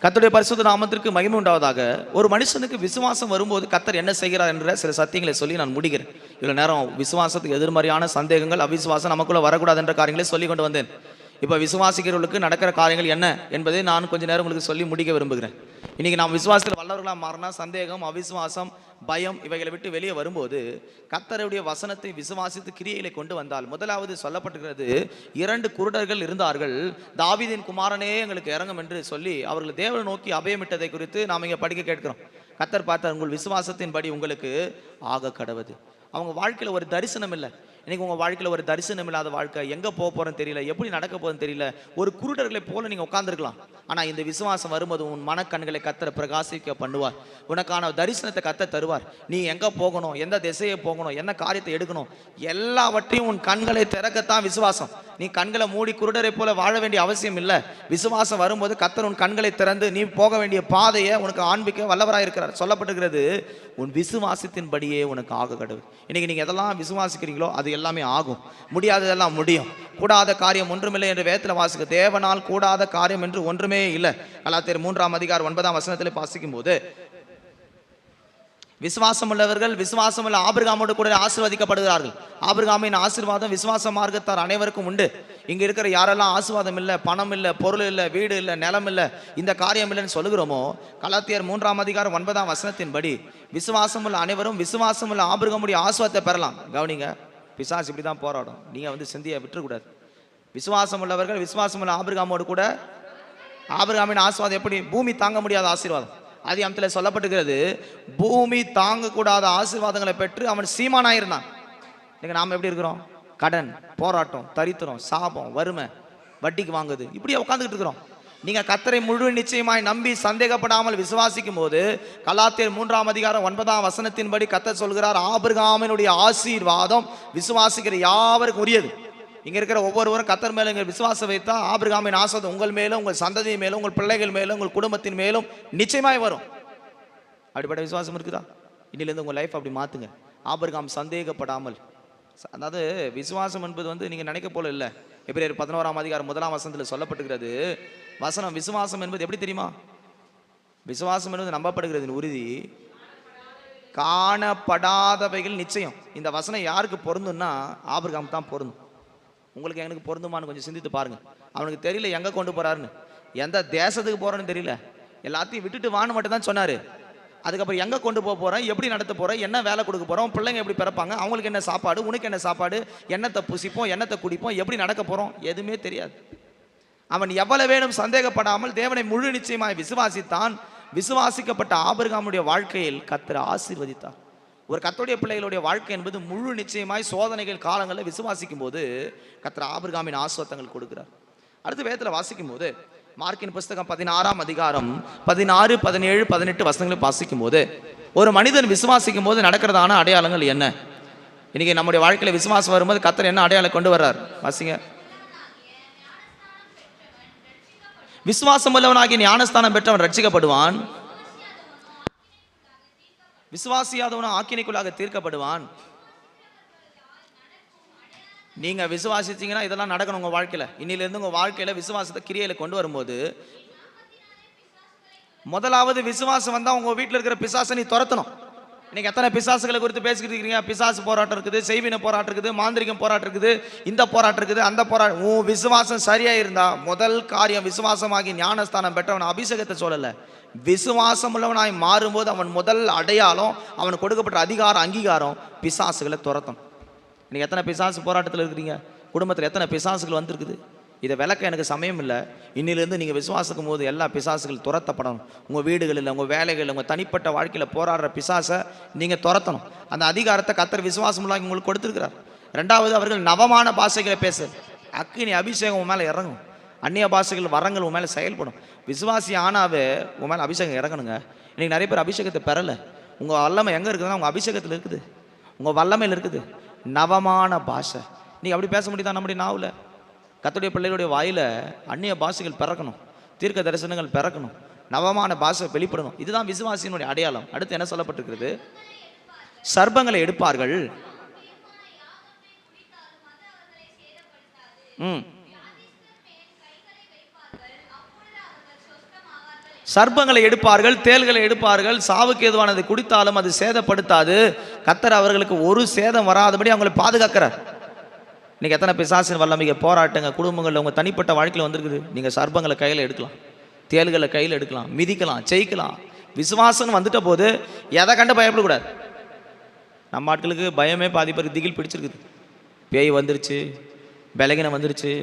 கர்த்தருடைய பரிசுத்த நாமத்திற்கு மகிமை உண்டாவதாக. ஒரு மனுஷனுக்கு விசுவாசம் வரும்போது கர்த்தர் என்ன செய்கிறார் என்ற சில சத்தியங்களை சொல்லி நான் முடிக்கிறேன். இவ்வளோ நேரம் விசுவாசத்துக்கு எதிர்மறையான சந்தேகங்கள், அவிசுவாசம் நமக்குள்ள வரக்கூடாது என்ற காரியங்களை சொல்லி கொண்டு வந்தேன். இப்போ விசுவாசிக்கிறவர்களுக்கு நடக்கிற காரியங்கள் என்ன என்பதை நான் கொஞ்ச நேரம் உங்களுக்கு சொல்லி முடிக்க விரும்புகிறேன். இன்றைக்கி நாம் விசுவாசத்தில் வல்லவர்களாக மாறினா சந்தேகம், அவிசுவாசம், பயம் இவைகளை விட்டு வெளியே வரும்போது கர்த்தருடைய வசனத்தை விசுவாசித்து கிரியைகளை கொண்டு வந்தால், முதலாவது சொல்லப்பட்டிருக்கிறது 2 குருடர்கள் இருந்தார்கள். தாவீதின் குமாரனே எங்களுக்கு இறங்கும் என்று சொல்லி அவர்கள் தேவனை நோக்கி அபயமிட்டதை குறித்து நாம் இங்கே படிக்க கேட்கிறோம். கர்த்தர் பார்த்தார், உங்கள் விசுவாசத்தின்படி உங்களுக்கு ஆக கடவது. அவங்க வாழ்க்கையில் ஒரு தரிசனம் இல்லை. இன்றைக்கி உங்கள் வாழ்க்கையில் ஒரு தரிசனம் இல்லாத வாழ்க்கை, எங்கே போக போகிறேன்னு தெரியல, எப்படி நடக்க போகிறேன்னு தெரியல, ஒரு குருடர்களை போல நீங்கள் உட்காந்துருக்கலாம். ஆனால் இந்த விசுவாசம் வரும்போது உன் மனக்கண்களை கர்த்தர் பிரகாசிக்க பண்ணுவார். உனக்கான தரிசனத்தை கர்த்தர் தருவார். நீ எங்கே போகணும், எந்த திசையை போகணும், என்ன காரியத்தை எடுக்கணும், எல்லாவற்றையும் உன் கண்களை திறக்கத்தான் விசுவாசம். நீ கண்களை மூடி குருடரை போல வாழ வேண்டிய அவசியம் இல்லை. விசுவாசம் வரும்போது கர்த்தர் உன் கண்களை திறந்து நீ போக வேண்டிய பாதையை உனக்கு காண்பிக்க வல்லவராக இருக்கிறார். சொல்லப்பட்டிருக்கிறது, உன் விசுவாசத்தின்படியே உனக்கு ஆக கடவுள். இன்னைக்கு நீங்கள் எதெல்லாம் விசுவாசிக்கிறீங்களோ அது எல்லாமே ஆகும். முடியாததெல்லாம் முடியும். கூடாத காரியம் ஒன்றுமில்லை என்று வேதத்தில் வாசிக்க, தேவனால் கூடாத காரியம் என்று ஒன்றுமே இல்லை. கலாத்தியர் 3:9 வாசிக்கும் போது, விசுவாசம் உள்ளவர்கள் விசுவாசமுள்ள ஆபிரகாமோடு கூட ஆசீர்வதிக்கப்படுகிறார்கள். ஆபிரகாமின் ஆசீர்வாதம் விசுவாச மார்க்கத்தார் அனைவருக்கும் உண்டு. இங்கே இருக்கிற யாரெல்லாம் ஆசீர்வாதம் இல்லை, பணம் இல்லை, பொருள் இல்லை, வீடு இல்லை, நிலம் இல்லை, இந்த காரியம் இல்லைன்னு சொல்லுகிறோமோ, கலாத்தியர் 3:9 விசுவாசமுள்ள அனைவரும் விசுவாசமுள்ள ஆபிரகாமுடைய ஆசீர்வாதத்தை பெறலாம். கவனிங்க, பிசாசு இப்படி தான் போராடும். நீங்கள் சிந்தியை விட்டுறக்கூடாது. விசுவாசம் உள்ளவர்கள் விசுவாசமுள்ள ஆபிரகாமோடு கூட, ஆபிரகாமின் ஆசீர்வாதம் எப்படி? பூமி தாங்க முடியாத ஆசீர்வாதம். ஆதியாகமத்தில் சொல்லப்பட்டிருக்கிறது, பூமி தாங்கக்கூடாத ஆசீர்வாதங்களை பெற்று அவன் சீமானாயிருந்தான். இன்னைக்கு நாம் எப்படி இருக்கிறோம்? கடன், போராட்டம், தரித்திரம், சாபம், வறுமை, வட்டிக்கு வாங்குது, இப்படியே உட்காந்துக்கிட்டு இருக்கிறோம். நீங்கள் கர்த்தரை முழு நிச்சயமாய் நம்பி சந்தேகப்படாமல் விசுவாசிக்கும் போது, கலாத்தியர் 3:9 கர்த்தர் சொல்கிறார், ஆபிரகாமினுடைய ஆசீர்வாதம் விசுவாசிக்கிற யாவருக்கும் உரியது. இங்கே இருக்கிற ஒவ்வொருவரும் கர்த்தர் மேலே இங்கே விசுவாசம் வைத்தா ஆபிரகாமின் ஆசீர்வாதம் உங்கள் மேலும், உங்கள் சந்ததி மேலும், உங்கள் பிள்ளைகள் மேலும், உங்கள் குடும்பத்தின் மேலும் நிச்சயமாய் வரும். அப்படிப்பட்ட விசுவாசம் இருக்குதா? இன்னிலேருந்து உங்கள் லைஃப் அப்படி மாற்றுங்க. ஆபிரகாம் சந்தேகப்படாமல், அதாவது விசுவாசம் என்பது நீங்கள் நினைக்க போல இல்லை. எபிரேயர் 11:1 சொல்லப்பட்டிருக்கிறது வசனம். விசுவாசம் என்பது எப்படி தெரியுமா? விசுவாசம் என்பது நம்பப்படுகிறது உறுதி, காணப்படாதவைகள் நிச்சயம். இந்த வசனம் யாருக்கு பொருந்தும்னா ஆபிரகாம் தான் பொருந்தும். உங்களுக்கு எனக்கு பொருந்துமான்னு கொஞ்சம் சிந்தித்து பாருங்க. அவனுக்கு தெரியல எங்கே கொண்டு போறாருன்னு, எந்த தேசத்துக்கு போறேன்னு தெரியல, எல்லாத்தையும் விட்டுட்டு வான்னு மட்டும் தான் சொன்னாரு. அதுக்கப்புறம் எங்கே கொண்டு போக போகிறேன், எப்படி நடத்த போகிறேன், என்ன வேலை கொடுக்க போகிறோம், பிள்ளைங்க எப்படி பிறப்பாங்க, அவங்களுக்கு என்ன சாப்பாடு, உனக்கு என்ன சாப்பாடு, என்னத்தை புசிப்போம், என்னத்தை குடிப்போம், எப்படி நடக்க போகிறோம், எதுவுமே தெரியாது. அவன் எவ்வளவு வேணும் சந்தேகப்படாமல் தேவனை முழு நிச்சயமாய் விசுவாசித்தான். விசுவாசிக்கப்பட்ட ஆபிரகாமுடைய வாழ்க்கையில் கர்த்தர் ஆசீர்வதித்தார். ஒரு கர்த்தருடைய பிள்ளைகளுடைய வாழ்க்கை என்பது முழு நிச்சயமாய் சோதனைகள் காலங்களில் விசுவாசிக்கும் போது கர்த்தர் ஆபிரகாமின் ஆசீர்வாதங்கள் கொடுக்கிறார். அடுத்து வேதத்தில் வாசிக்கும் போது மார்க்கின் புஸ்தகம் 16ஆம் அதிகாரம் 16, 17, 18 வசனங்களை வாசிக்கும் போது ஒரு மனிதன் விசுவாசிக்கும் போது நடக்கிறதான அடையாளங்கள் என்ன? இன்னைக்கு நம்முடைய வாழ்க்கையில விசுவாசம் வரும்போது கர்த்தர் என்ன அடையாளம் கொண்டு வர்றார்? வாசிங்க. விசுவாசம் உள்ளவனாகி ஞானஸ்தானம் பெற்றவன் ரட்சிக்கப்படுவான், விசுவாசியாதவனும் ஆக்கினைக்குள்ளாக தீர்க்கப்படுவான். நீங்க விசுவாசிச்சீங்கன்னா இதெல்லாம் நடக்கணும் உங்க வாழ்க்கையில. இன்னிலிருந்து உங்க வாழ்க்கையில விசுவாசத்தை கிரியையில கொண்டு வரும்போது, முதலாவது விசுவாசம் வந்தா உங்க வீட்டில் இருக்கிற பிசாசை நீ துரத்தணும். இன்னைக்கு எத்தனை பிசாசுகளை குறித்து பேசிக்கிட்டு இருக்கீங்க? பிசாசு போராட்டம் இருக்குது, செய்வின போராட்டம் இருக்குது, மாந்திரிகம் போராட்டம் இருக்குது, இந்த போராட்டம் இருக்குது, அந்த போராட்டம். உன் விசுவாசம் சரியா இருந்தா முதல் காரியம் விசுவாசமாகி ஞானஸ்தானம் பெற்றவன் அபிஷேகத்தை சொல்லல, விசுவாசம் உள்ளவனாய் மாறும்போது அவன் முதல் அடையாளம் அவனுக்கு கொடுக்கப்பட்ட அதிகாரம் அங்கீகாரம் பிசாசுகளை துரத்தணும். இன்னைக்கு எத்தனை பிசாசு போராட்டத்தில் இருக்கிறீங்க? குடும்பத்தில் எத்தனை பிசாசுகள் வந்திருக்குது? இதை விளக்க எனக்கு சமயம் இல்லை. இன்னிலிருந்து நீங்கள் விசுவாசிக்கும் போது எல்லா பிசாசுகள் துரத்தப்படணும். உங்கள் வீடுகளில், உங்கள் வேலைகளில், உங்கள் தனிப்பட்ட வாழ்க்கையில் போராடுற பிசாசை நீங்கள் துரத்தணும். அந்த அதிகாரத்தை கர்த்தர் விசுவாசம் இல்லாமல் உங்களுக்கு கொடுத்துருக்கிறார். ரெண்டாவது, அவர்கள் நவமான பாஷைகளை பேசு. அக்கினி அபிஷேகம் உன் மேலே இறங்கும். அந்நிய பாஷைகள் வரங்கள் உன் மேலே செயல்படும். விசுவாசி ஆனாவே உன் மேலே அபிஷேகம் இறங்கணுங்க. இன்றைக்கி நிறைய பேர் அபிஷேகத்தை பெறலை. உங்கள் வல்லமை எங்கே இருக்குதுன்னா உங்கள் அபிஷேகத்தில் இருக்குது, உங்கள் வல்லமையில் இருக்குது. நவமான பாஷை நீ அப்படி பேச முடியுதா? நம்முடைய நாவில் கர்த்தருடைய பிள்ளைகளுடைய வாயில அந்நிய பாஷைகள் பிறக்கணும், தீர்க்க தரிசனங்கள் பிறக்கணும், நவமான பாஷை வெளிப்படணும். இதுதான் விசுவாசியினுடைய அடையாளம். அடுத்து என்ன சொல்லப்பட்டிருக்கிறது? சர்ப்பங்களை எடுப்பார்கள். சர்ப்பங்களை எடுப்பார்கள், தேள்களை எடுப்பார்கள், சாவுக்கு ஏதுவானதை குடித்தாலும் அது சேதப்படுத்தாது. கர்த்தர் அவர்களுக்கு ஒரு சேதம் வராதபடி அவங்களை பாதுகாக்கிறார். இன்னைக்கு எத்தனை பிசாசின் வல்லமைக்கு போராட்டங்க குடும்பங்களில் உங்கள் தனிப்பட்ட வாழ்க்கையில் வந்திருக்குது. நீங்கள் சர்ப்பங்களை கையில் எடுக்கலாம், தேள்களை கையில் எடுக்கலாம், மிதிக்கலாம், ஜெயிக்கலாம். விசுவாசம் வந்துட்ட போது எதை கண்டு பயப்படக்கூடாது. நம்ம ஆட்களுக்கு பயமே பாதி பேருக்கு திகில் பிடிச்சிருக்குது. பேய் வந்துருச்சு, பலகீனம் வந்துருச்சு,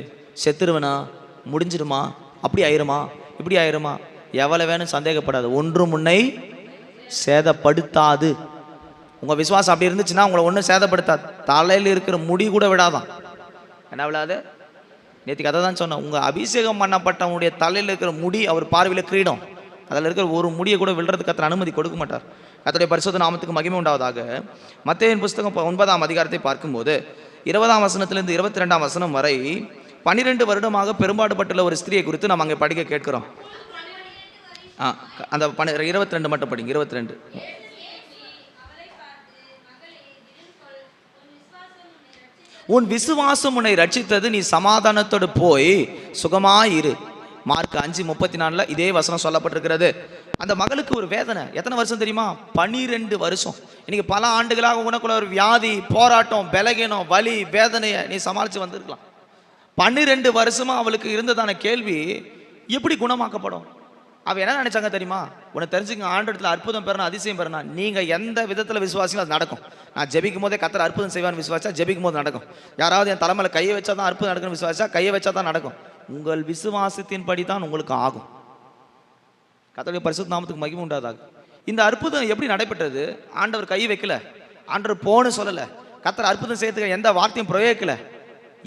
செத்துருவனா, முடிஞ்சிருமா, அப்படி ஆயிருமா, இப்படி ஆயிருமா. எவ்வளோ வேணும் சந்தேகப்படாது, ஒன்றும் முன்னை சேதப்படுத்தாது. உங்கள் விசுவாசம் அப்படி இருந்துச்சுன்னா உங்களை ஒன்றும் சேதப்படுத்தாது. தலையில் இருக்கிற முடி கூட விடாதான். என்ன விடாது? நேற்றுக்கு அதை தான் சொன்னேன். உங்கள் அபிஷேகம் பண்ணப்பட்டவனுடைய தலையில் இருக்கிற முடி அவர் பார்வையில் கிரீடம். அதில் இருக்கிற ஒரு முடியை கூட விழுறதுக்கு கர்த்தர் அனுமதி கொடுக்க மாட்டார். கர்த்தருடைய பரிசுத்த நாமத்துக்கு மகிமை உண்டாவதாக. மத்தேயுவின் புஸ்தகம் 9ஆம் அதிகாரத்தை பார்க்கும்போது 20ஆம் வசனத்திலிருந்து 22ஆம் வசனம் வரை 12 வருடமாக பெரும்பாடுபட்டுள்ள ஒரு ஸ்திரியை குறித்து நாம் அங்கே படிக்க கேட்கிறோம். அந்த 22 மட்டும் படிங்க. 22. உன் விசுவாசம் உன்னை ரட்சித்தது, நீ சமாதானத்தோடு போய் சுகமாயிரு. மார்க் 5:34 இதே வசனம் சொல்லப்பட்டிருக்கிறது. அந்த மகளுக்கு ஒரு வேதனை. எத்தனை வருஷம் தெரியுமா? 12 வருஷம். இன்னைக்கு பல ஆண்டுகளாக உனக்குள்ள ஒரு வியாதி, போராட்டம், பலகீனம், வலி, வேதனையை நீ சமாளித்து வந்திருக்கலாம். 12 வருஷமா அவளுக்கு இருந்ததான கேள்வி, எப்படி குணமாக்கப்படும்? அவ என்ன நினைச்சாங்க தெரியுமா? உனக்கு தெரிஞ்சுங்க, ஆண்டவரத்தில் அற்புதம் பெறணும், அதிசயம் பெறணும். நீங்க எந்த விதத்தில் விசுவாசிங்களோ அது நடக்கும். நான் ஜெபிக்கும் போதே கர்த்தர் அற்புதம் செய்வான்னு விசுவாசா ஜெபிக்கும் போது நடக்கும். யாராவது என் தலைமையில் கையை வச்சா தான் அற்புதம் நடக்கணும்னு விசுவாசா கையை வச்சா தான் நடக்கும். உங்கள் விசுவாசத்தின் படி தான் உங்களுக்கு ஆகும். கர்த்தருடைய பரிசுத்த நாமத்துக்கு மகிமை உண்டாதாக. இந்த அற்புதம் எப்படி நடைபெற்றது? ஆண்டவர் கை வைக்கல, ஆண்டவர் போன்னு சொல்லலை, கர்த்தர் அற்புதம் செய்யறதுக்கு எந்த வார்த்தையும் பிரயோகிக்கல.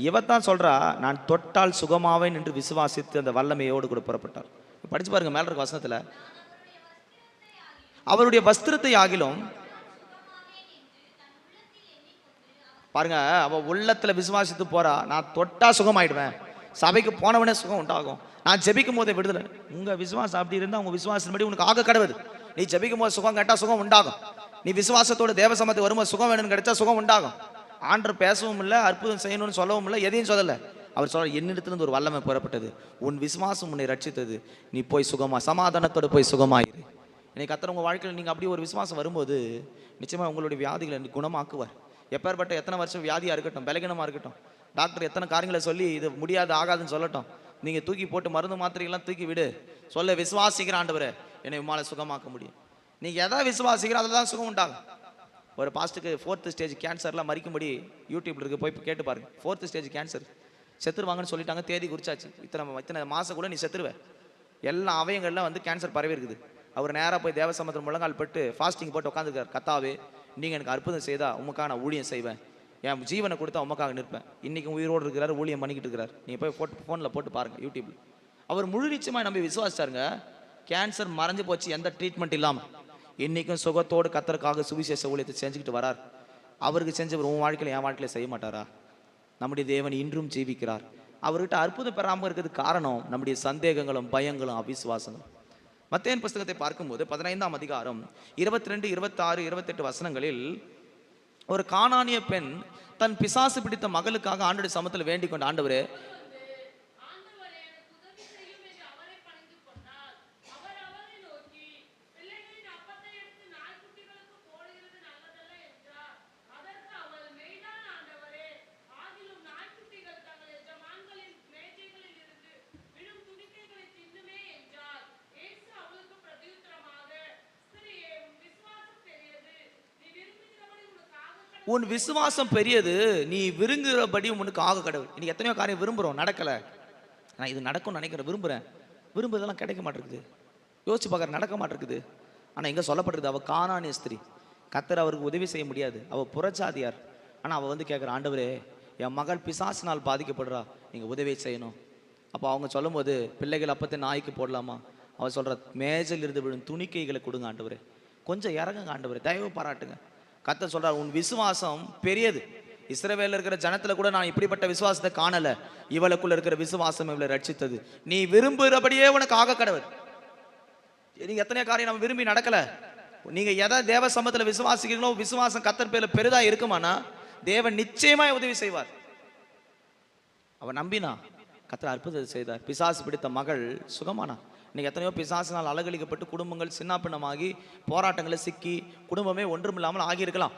இவத்தான் சொல்றா, நான் தொட்டால் சுகமாவேன் என்று விசுவாசித்து அந்த வல்லமையோடு கூட புறப்பட்டார். படிச்சு பாருங்க, மேல இருக்க வசனத்துல, அவருடைய வஸ்திரத்தை ஆகிலும் பாருங்க, அவ உள்ளத்துல விசுவாசித்து போறா. நான் தொட்டா சுகமாயிடுவேன், சபைக்கு போனவனே சுகம் உண்டாகும், நான் ஜெபிக்கும் போதே விடுதலை. உங்க விசுவாசம் அப்படி இருந்தா உங்க விசுவாசத்தின்படி உனக்கு ஆக கடவுது. நீ ஜெபிக்கும் போது சுகம் கேட்டா சுகம் உண்டாகும். நீ விசுவாசத்தோட தேவ சமத்தை வரும்போது சுகம் வேணும்னு கிடைச்சா சுகம் உண்டாகும். ஆண்டவர் பேசவும் இல்லை, அற்புதம் செய்யணும்னு சொல்லவும் இல்லை, எதையும் சொல்லலை. அவர் சொல்ற, என்னிடத்திலிருந்து ஒரு வல்லமை புறப்பட்டது, உன் விசுவாசம் உன்னை ரட்சித்தது, நீ போய் சுகமா சமாதானத்தோடு போய் சுகமாயிரு. இன்னைக்கு கர்த்தர் உங்கள் வாழ்க்கையில் நீங்கள் அப்படி ஒரு விசுவாசம் வரும்போது நிச்சயமாக உங்களுடைய வியாதிகளை குணமாக்குவார். எப்பேற்பட்ட எத்தனை வருஷம் வியாதியாக இருக்கட்டும், பலகீனமாக இருக்கட்டும், டாக்டர் எத்தனை காரியங்களை சொல்லி இது முடியாது ஆகாதுன்னு சொல்லட்டும், நீங்கள் தூக்கி போட்டு மருந்து மாத்திரைகள்லாம் தூக்கி விடு, சொல்ல விசுவாசிக்கிற ஆண்டவரே என்னை உம்மால சுகமாக்க முடியும். நீங்கள் எதை விசுவாசிக்கிற அதில் தான் சுகம் உண்டாகும். ஒரு பாஸ்ட்டுக்கு 4th ஸ்டேஜ் கேன்சர்லாம் மறிக்கும்படி யூடியூப்ல இருக்கு, போய் கேட்டு பாருங்க. 4th ஸ்டேஜ் கேன்சர் செத்துருவாங்கன்னு சொல்லிட்டாங்க, தேதி குறிச்சாச்சு, இத்தனை மாதம் கூட நீ செத்துருவேன், எல்லா அவயங்கள்லாம் வந்து கேன்சர் பரவி இருக்குது. அவர் நேராக போய் தேவசமத்தில் முழங்கால் பட்டு ஃபாஸ்டிங் போட்டு உட்காந்துருக்கார். கத்தாவே, நீங்கள் எனக்கு அற்புதம் செய்தா உமக்காக நான் ஊழியம் செய்வேன், என் ஜீவனை கொடுத்து உமக்காக நிற்பேன். இன்றைக்கும் உயிரோடு இருக்கிறார், ஊழியம் பண்ணிக்கிட்டு இருக்கிறார். நீங்கள் போய் ஃபோனில் போட்டு பாருங்கள், யூடியூப்பில். அவர் முழு நிச்சயமாக நம்பி விசுவாசிச்சாருங்க. கேன்சர் மறைஞ்சு போச்சு, எந்த ட்ரீட்மெண்ட் இல்லாமல். இன்றைக்கும் சுகத்தோடு கர்த்தருக்காக சுவிசேஷ ஊழியத்தை செஞ்சுக்கிட்டு வரார். அவருக்கு செஞ்சவர் உன் வாழ்க்கையில் என் வாழ்க்கையில் செய்ய மாட்டாரா? நம்முடைய தேவன் இன்றும் ஜீவிக்கிறார். அவர்கிட்ட அற்புதம் பெறாமல் இருக்கிறதுக்கு காரணம் நம்முடைய சந்தேகங்களும் பயங்களும் அவிசுவாசங்களும். மத்தேயு புஸ்தகத்தை பார்க்கும்போது 15ஆம் அதிகாரம் 22, 26, 28 வசனங்களில் ஒரு கானானிய பெண் தன் பிசாசு பிடித்த மகளுக்காக ஆண்டவருடைய சமூகத்தில் வேண்டிக் கொண்ட, ஆண்டவரே உன் விசுவாசம் பெரியது, நீ விரும்புகிறபடி உனக்கு ஆக கடவுள். இன்னைக்கு எத்தனையோ காரியம் விரும்புகிறோம், நடக்கலை. நான் இது நடக்கும்னு நினைக்கிறேன், விரும்புகிறேன், விரும்புறதெல்லாம் கிடைக்க மாட்டேங்குது. யோசிச்சு பார்க்குற, நடக்க மாட்டேங்குது. ஆனால் இங்கே சொல்லப்பட்டிருக்குது, அவள் கானானிய ஸ்திரீ, கர்த்தர் அவருக்கு உதவி செய்ய முடியாது, அவள் புறச்சாதியார். ஆனால் அவள் வந்து கேட்குற, ஆண்டவரே என் மகள் பிசாசினால் பாதிக்கப்படுறா, நீங்கள் உதவி செய்யணும். அப்போ அவங்க சொல்லும்போது, பிள்ளைகள் அப்பத்தை நாய்க்கு போடலாமா? அவள் சொல்கிற, மேஜையில் இருந்து விழும் துணிக்கைகளை கொடுங்க ஆண்டவரே, கொஞ்சம் இறங்குங்க ஆண்டவரே, தயவு பாராட்டுங்க. கர்த்தர் சொல்றார், உன் விசுவாசம் பெரியது. இஸ்ரவேல்ல இருக்கிற ஜனத்துல கூட நான் இப்படிப்பட்ட விசுவாசத்தை காணல, இவளுக்குள்ள இருக்கிற விசுவாசம் இவளை ரட்சித்தது. நீ விரும்புகிறபடியே உனக்கு ஆக கடவுள். நீங்க எத்தனை காரியம் நம்ம விரும்பி நடக்கல. நீங்க எதை தேவ சமூகத்துல விசுவாசிக்கிறீங்களோ, விசுவாசம் கர்த்தர் பேர்ல பெரிதா இருக்குமானா தேவன் நிச்சயமா உதவி செய்வார். அவன் நம்பினா கர்த்தர் அற்புதத்தை செய்தார். பிசாசு பிடித்த மகள் சுகமானா. இன்னைக்கு எத்தனையோ பிசாசினால் அலகழிக்கப்பட்டு குடும்பங்கள் சின்னாப்பின்னமாகி போராட்டங்களை சிக்கி குடும்பமே ஒன்றுமில்லாமல் ஆகியிருக்கலாம்.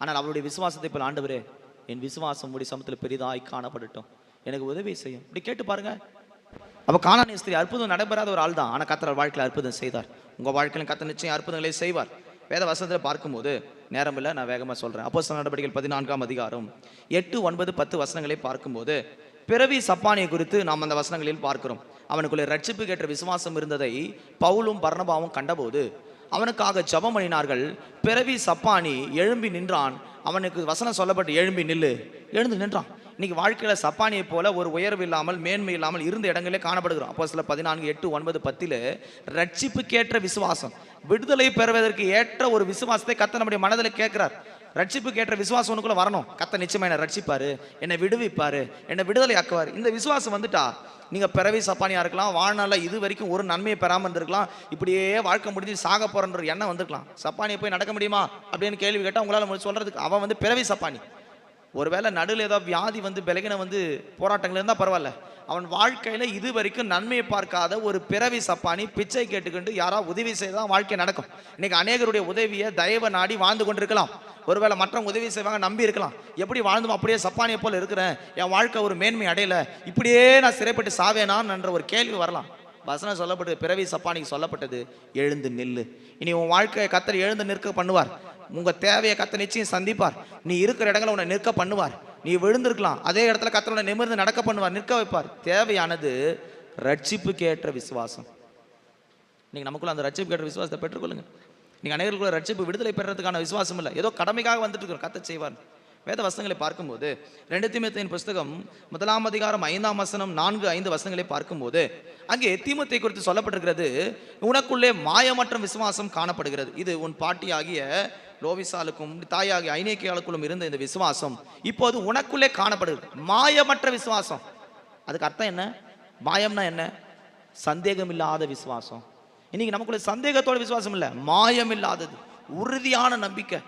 ஆனால் அவருடைய விசுவாசத்தை போல், ஆண்டவரே என் விசுவாசம் உடைய சமூகத்தில் பெரிதாய் காணப்படட்டும், எனக்கு உதவி செய்யும். இப்படி கேட்டு பாருங்க. அப்போ கானானிய ஸ்திரீ அற்புதம் நடைபெறாத ஒரு ஆள் தான், ஆனால் கர்த்தர் வாழ்க்கையில் அற்புதம் செய்தார். உங்கள் வாழ்க்கையில் கர்த்தர் நிச்சயம் அற்புதங்களை செய்வார். வேத வசனத்தில் பார்க்கும்போது நேரம் இல்லை, நான் வேகமாக சொல்கிறேன். அப்போஸ்தலர் நடவடிக்கைகள் 14ஆம் அதிகாரம் 8, 9, 10 வசனங்களை பார்க்கும்போது பிறவி சப்பானியை குறித்து நாம் அந்த வசனங்களில் பார்க்கிறோம். அவனுக்குள்ளே ரட்சிப்புக்கு ஏற்ற விசுவாசம் இருந்ததை பவுலும் பர்னபாவும் கண்டபோது அவனுக்காக ஜெபம் பண்ணினார்கள். பிறவி சப்பானி எழும்பி நின்றான். அவனுக்கு வசனம் சொல்லப்பட்டு, எழும்பி நில்லு, எழுந்து நின்றான். இன்னைக்கு வாழ்க்கையில சப்பானியை போல ஒரு உயர்வு இல்லாமல் மேன்மை இல்லாமல் இருந்த இடங்களே காணப்படுகிறோம். அப்போஸ்தலர் 14, 8, 9, 10 ரட்சிப்புக்கேற்ற விசுவாசம், விடுதலை பெறுவதற்கு ஏற்ற ஒரு விசுவாசத்தை கர்த்தர் நம்முடைய மனதில் கேட்கிறார். ரட்சிப்புக்கு ஏற்ற விசுவாசம் உனக்குள்ள வரணும். கர்த்தர் நிச்சயமா என்னை ரட்சிப்பாரு, என்னை விடுவிப்பாரு, என்னை விடுதலை ஆக்குவார். இந்த விசுவாசம் வந்துட்டா நீங்க பிறவி சப்பானியா இருக்கலாம், வாழ்நாள இது வரைக்கும் ஒரு நன்மையை பெறாமல் இருந்திருக்கலாம், இப்படியே வாழ்க்கை முடிஞ்சு சாக போறன்ற எண்ணம் வந்திருக்கலாம். சப்பானியை போய் நடக்க முடியுமா அப்படின்னு கேள்வி கேட்டால் உங்களால் சொல்றதுக்கு அவன் வந்து பிறவி சப்பானி. ஒருவேளை நடுவில் ஏதாவது வியாதி வந்து பலகீன வந்து போராட்டங்கள் இருந்தால் பரவாயில்ல, அவன் வாழ்க்கையில இது வரைக்கும் நன்மையை பார்க்காத ஒரு பிறவி சப்பானி பிச்சை கேட்டுக்கிட்டு யாராவது உதவி செய்தால் வாழ்க்கை நடக்கும். இன்னைக்கு அநேகருடைய உதவியை தயவு நாடி வாழ்ந்து கொண்டிருக்கலாம். ஒருவேளை மற்றவங்க உதவி செய்வாங்க நம்பி இருக்கலாம். எப்படி வாழ்ந்தும் அப்படியே சப்பானியை போல இருக்கிறேன், என் வாழ்க்கை ஒரு மேன்மை அடையல, இப்படியே நான் சிறைப்பட்டு சாவேனான் என்ற ஒரு கேள்வி வரலாம். வசனம் சொல்லப்பட்டது, பிறவி சப்பானிக்கு சொல்லப்பட்டது, எழுந்து நில்லு. இனி உன் வாழ்க்கையை கர்த்தர் எழுந்து நிற்க பண்ணுவார். உங்க தேவையை கர்த்தர் நிச்சயம் சந்திப்பார். நீ இருக்கிற இடங்களை உன்னை நிற்க பண்ணுவார். நீ விழுந்திருக்கலாம், அதே இடத்துல கர்த்தர் உன்னை நிமிர்ந்து நடக்க பண்ணுவார், நிற்க வைப்பார். தேவையானது ரட்சிப்புக்கு ஏற்ற விசுவாசம். நீங்க நமக்குள்ள அந்த ரட்சிப்புக்கு ஏற்ற விசுவாசத்தை பெற்றுக்கொள்ளுங்க. நீங்க அநேகருக்குள்ள ரட்சிப்பு விடுதலை பெறதுக்கான விசுவாசம் இல்லை, ஏதோ கடமைக்காக வந்துட்டு இருக்கிறோம், கர்த்தர் செய்வார். வேத வசனங்களை பார்க்கும்போது 2 தீமோத்தேயின் புஸ்தகம் 1ஆம் அதிகாரம் 5ஆம் வசனம் 4, 5 வசனங்களை பார்க்கும்போது அங்கே தீமோத்தேயை குறித்து சொல்லப்பட்டிருக்கிறது, உனக்குள்ளே மாயமற்ற விசுவாசம் காணப்படுகிறது. இது உன் பாட்டியாகிய லோவிசாலுக்கும் தாயாகிய ஐநேக்கியாளுக்குள்ளும் இருந்த இந்த விசுவாசம் இப்போது உனக்குள்ளே காணப்படுகிறது. மாயமற்ற விசுவாசம், அதுக்கு அர்த்தம் என்ன? மாயம்னா என்ன? சந்தேகம் இல்லாத விசுவாசம். இன்னைக்கு நமக்குள்ள சந்தேகத்தோட விசுவாசம் இல்லை, மாயம் இல்லாதது, உறுதியான நம்பிக்கை.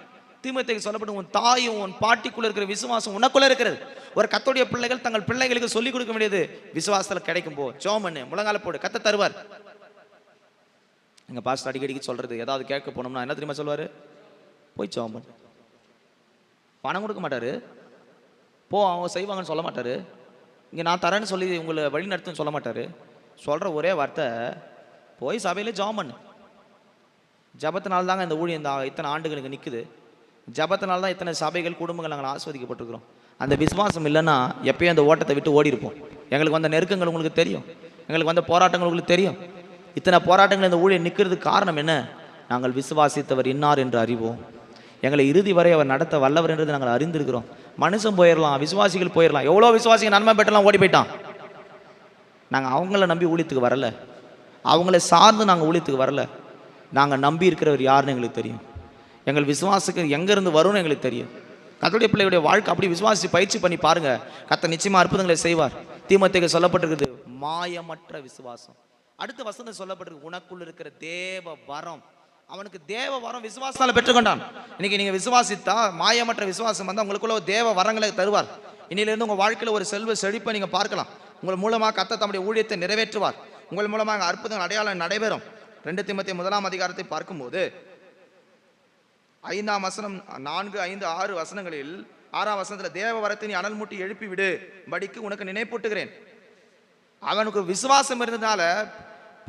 தீமோத்தேயுக்கு சொல்லப்படும், உன் தாயும் உன் பாட்டிக்குள்ள இருக்கிற விசுவாசம் உனக்குள்ள இருக்கிறது. ஒரு கர்த்தருடைய பிள்ளைகள் தங்கள் பிள்ளைகளுக்கு சொல்லிக் கொடுக்க வேண்டியது விசுவாசத்தில் கிடைக்கும். போ ஜெபம் பண்ணு, முழங்கால போடு, கர்த்தர் தருவார். எங்க பாஸ்டர் அடிக்கடிக்கு சொல்றது, ஏதாவது கேட்க போனோம்னா என்ன தெரியுமா சொல்லுவாரு? போய் ஜெபம் பண்ணு. பணம் கொடுக்க மாட்டாரு, போ அவங்க செய்வாங்கன்னு சொல்ல மாட்டாரு, இங்க நான் தரேன்னு சொல்லி உங்களை வழி நடத்துன்னு சொல்ல மாட்டாரு. சொல்ற ஒரே வார்த்தை, போய் சபையில ஜெபம் பண்ணு. ஜபத்தினால தாங்க இந்த ஊழியம் இத்தனை ஆண்டுகளுக்கு நிற்குது. ஜபத்தினால தான் இத்தனை சபைகள் குடும்பங்கள் நாங்கள் ஆஸ்வதிக்கப்பட்டிருக்கிறோம். அந்த விசுவாசம் இல்லைன்னா எப்பயும் அந்த ஓட்டத்தை விட்டு ஓடி இருப்போம். எங்களுக்கு வந்த நெருக்கங்கள் உங்களுக்கு தெரியும், எங்களுக்கு வந்த போராட்டங்கள் உங்களுக்கு தெரியும். இத்தனை போராட்டங்கள் இந்த ஊழியம் நிற்கிறதுக்கு காரணம் என்ன? நாங்கள் விசுவாசித்தவர் இன்னார் என்று அறிவோம், எங்களை இறுதி வரை அவர் நடத்த வல்லவர் என்றது நாங்கள் அறிந்திருக்கிறோம். மனுஷன் போயிடலாம், விசுவாசிகள் போயிடலாம். எவ்வளோ விசுவாசிகள் நன்மை பெற்றலாம் ஓடி போயிட்டான். நாங்கள் அவங்கள நம்பி ஊழியத்துக்கு வரல, அவங்கள சார்ந்து நாங்கள் ஊழியத்துக்கு வரல. நாங்கள் நம்பி இருக்கிறவர் யாருன்னு எங்களுக்கு தெரியும். எங்கள் விசுவாசத்துக்கு எங்கேருந்து வரும்னு எங்களுக்கு தெரியும். கர்த்தருடைய பிள்ளையுடைய வாழ்க்கை அப்படி விசுவாசி பயிற்சி பண்ணி பாருங்க, கர்த்தர் நிச்சயமா அற்புதங்களை செய்வார். தீமோத்தேயுக்கு சொல்லப்பட்டிருக்குது மாயமற்ற விசுவாசம். அடுத்த வசனம் சொல்லப்பட்டிருக்கு உனக்குள் இருக்கிற தேவ வரம். அவனுக்கு தேவ வரம் விசுவாசத்தால் பெற்றுக்கொண்டான். இன்னைக்கு நீங்க விசுவாசித்தா மாயமற்ற விசுவாசம் வந்தால் உங்களுக்குள்ள தேவ வரங்களை தருவார். இன்னிலிருந்து உங்க வாழ்க்கையில் ஒரு செல்வ செழிப்பை நீங்க பார்க்கலாம். உங்கள் மூலமாக கர்த்தர் தம்முடைய ஊழியத்தை நிறைவேற்றுவார். உங்கள் மூலமாக அற்புதங்கள் அடையாளம் நடைபெறும். 2 தீமோத்தேயு 1ஆம் அதிகாரத்தை பார்க்கும்போது 5ஆம் வசனம் 4, 5, 6 வசனங்களில் 6ஆம் வசனத்தில் தேவ வரத்தை நீ அனல் மூட்டி எழுப்பி விடு படிக்கு உனக்கு நினைப்பூட்டுகிறேன். அவனுக்கு விசுவாசம் இருந்ததால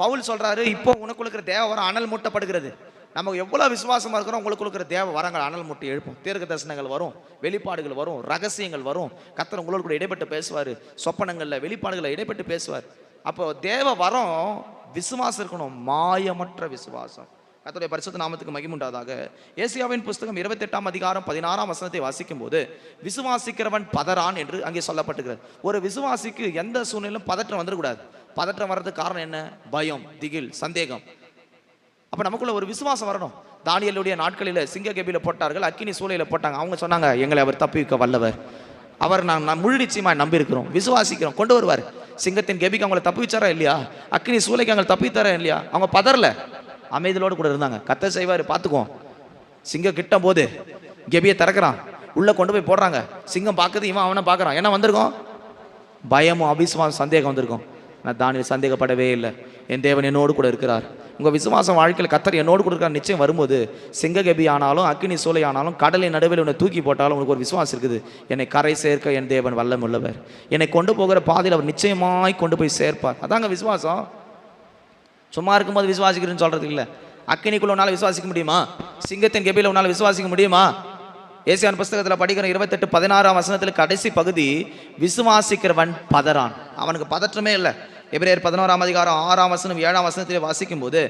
பவுல் சொல்றாரு, இப்போ உனக்குள்ள இருக்கிற தேவ வரம் அனல் மூட்டப்படுகிறது. நம்ம எவ்வளவு விசுவாசமா இருக்கிறோம், உங்களுக்கு இருக்கிற தேவ வரங்கள் அனல் மூட்டி எழுப்பும். தீர்க்க தரிசனங்கள் வரும், வெளிப்பாடுகள் வரும், ரகசியங்கள் வரும். கர்த்தர் உங்களோட கூட இடைப்பட்டு பேசுவார். சொப்பனங்கள்ல வெளிப்பாடுகளை இடைப்பட்டு பேசுவார். அப்போ தேவ வரம் விசுவாசம் இருக்கணும், மாயமற்ற விசுவாசம். கர்த்தருடைய பரிசுத்த நாமத்துக்கு மகிமை உண்டாதாக. ஏசாயாவின் புஸ்தகம் 28ஆம் அதிகாரம் 16ஆம் வசனத்தை வாசிக்கும் போது விசுவாசிக்கிறவன் பதறான் என்று அங்கே சொல்லப்பட்டிருக்கிறது. ஒரு விசுவாசிக்கு எந்த சூழ்நிலையிலும் பதற்றம் வந்துடக்கூடாது. பதற்றம் வர்றதுக்கு காரணம் என்ன? பயம், திகில், சந்தேகம். அப்ப நமக்குள்ள ஒரு விசுவாசம் வரணும். தானியேலுடைய நாட்களில் சிங்க கெபியில போட்டார்கள், அக்கினி சூளையில போட்டாங்க. அவங்க சொன்னாங்க, எங்களை அவர் தப்பிக்க வல்லவர், அவர் நான் முழு நிச்சயமா நம்பி இருக்கிறோம், விசுவாசிக்கிறோம், கொண்டு வருவார். சிங்கத்தின் கெபிக்கு அவங்களை தப்பிச்சாரா இல்லையா? அக்கினி சூளைக்கு அவங்களை தப்பித்தாரா இல்லையா? அவங்க பதறல, அமைதியோடு கூட இருந்தாங்க. கர்த்தர் செய்வார், பார்த்துக்குவோம். சிங்கம் கிட்ட போது கெபியை திறக்கிறான், உள்ள கொண்டு போய் போடுறாங்க. சிங்கம் பார்க்குது, இவன் அவனை பார்க்குறான். என்ன வந்திருக்கும்? பயமும் அவிசுவாசம், சந்தேகம் வந்திருக்கும். நான் தானியேல் சந்தேகப்படவே இல்லை, என் தேவன் என்னோடு கூட இருக்கிறார். உங்கள் விசுவாசம் வாழ்க்கையில் கர்த்தர் என்னோடு கூட இருக்கிறார் நிச்சயம் வரும்போது, சிங்க கெபி ஆனாலும் அக்கினி சூளை ஆனாலும் கடலின் நடுவில் உன்னை தூக்கி போட்டாலும் உங்களுக்கு ஒரு விசுவாசம் இருக்குது. என்னை கரை சேர்க்க என் தேவன் வல்லம் உள்ளவர், என்னை கொண்டு போகிற பாதையில் அவர் நிச்சயமாய் கொண்டு போய் சேர்ப்பார். அதாங்க விசுவாசம். சும்மா இருக்கும்போது விசுவாசிக்கிறேன்னு சொல்றது இல்லை. அக்கினிக்குள்ள உன்னால விசுவாசிக்க முடியுமா? சிங்கத்தின் கெபியில உன்னால விசுவாசிக்க முடியுமா? ஏசாயாவின் புஸ்தகத்தில் படிக்கிற 28:16ஆம் வசனத்தில் கடைசி பகுதி, விசுவாசிக்கிறவன் பதறான். அவனுக்கு பதற்றமே இல்லை. எபிரேயர் 11ஆம் அதிகாரம் 6ஆம் வசனம் 7ஆம் வசனத்திலே வாசிக்கும் போது,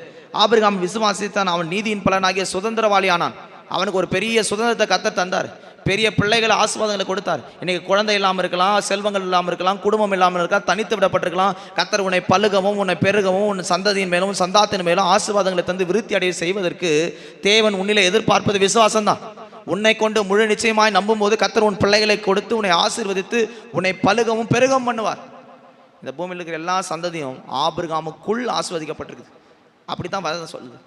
ஆபிரகாம் விசுவாசித்தான், அவன் நீதியின் பலனாகிய சுதந்திரவாளி ஆனான். அவனுக்கு ஒரு பெரிய சுதந்திரத்தை கர்த்தர் தந்தார், பெரிய பிள்ளைகளை ஆசீர்வாதங்களை கொடுத்தார். இன்னைக்கு குழந்தை இல்லாமல் இருக்கலாம், செல்வங்கள் இல்லாமல் இருக்கலாம், குடும்பம் இல்லாமல் இருக்கலாம், தனித்து விடப்பட்டிருக்கலாம். கர்த்தர் உன்னை பல்லுகவும் உன்னை பெருகவும் உன் சந்ததியின் மேலும் சந்தாத்தின் மேலும் ஆசீர்வாதங்களை தந்து விருத்தி அடைய செய்வதற்கு தேவன் உன்னிலே எதிர்பார்ப்பது விசுவாசம் தான். உன்னை கொண்டு முழு நிச்சயமாய் நம்பும் போது கர்த்தர் உன் பிள்ளைகளை கொடுத்து உன்னை ஆசீர்வதித்து உன்னை பலுகவும் பெருகவும் பண்ணுவார். இந்த பூமியில் இருக்கிற எல்லா சந்ததியும் ஆபிரகாமுக்குள் ஆசீர்வதிக்கப்பட்டிருக்குது. அப்படித்தான் வேதம் சொல்லுது.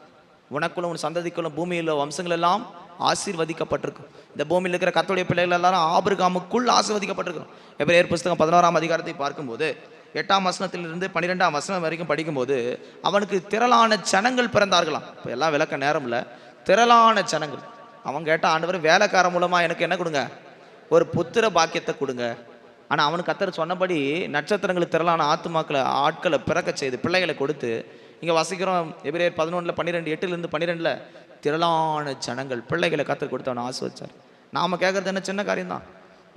உனக்குள்ள உன் சந்ததிக்குள்ள பூமியில் வம்சங்கள் எல்லாம் ஆசீர்வதிக்கப்பட்டிருக்கும். இந்த பூமியில் இருக்கிற கர்த்தருடைய பிள்ளைகள் எல்லாரும் ஆபிரகாமுக்குள் ஆசீர்வதிக்கப்பட்டிருக்கணும். எபிரேயர் புஸ்தகம் 11ஆம் அதிகாரத்தை பார்க்கும்போது 8ஆம் வசனத்திலிருந்து 12ஆம் வசனம் வரைக்கும் படிக்கும்போது, அவனுக்கு திரளான ஜனங்கள் பிறந்தார்களாம். இப்போ எல்லாம் விளக்க நேரம் இல்லை. திரளான ஜனங்கள். அவன் கேட்டான், ஆண்டவர் வேலைக்காரன் மூலமா எனக்கு என்ன கொடுங்க? ஒரு புத்திர பாக்கியத்தை கொடுங்க. ஆனால் அவனுக்கு கர்த்தர் சொன்னபடி நட்சத்திரங்களுக்கு திரளான ஆட்களை பிறக்க செய்து பிள்ளைகளை கொடுத்து, இங்கே வசிக்கிறோம் எபிரேயர் 11:12 8லிருந்து 12 திரளான ஜனங்கள் பிள்ளைகளை கர்த்தர் கொடுத்து அவனை ஆசீர்வதிச்சார். நாம் கேட்கறது என்ன? சின்ன காரியம்தான்.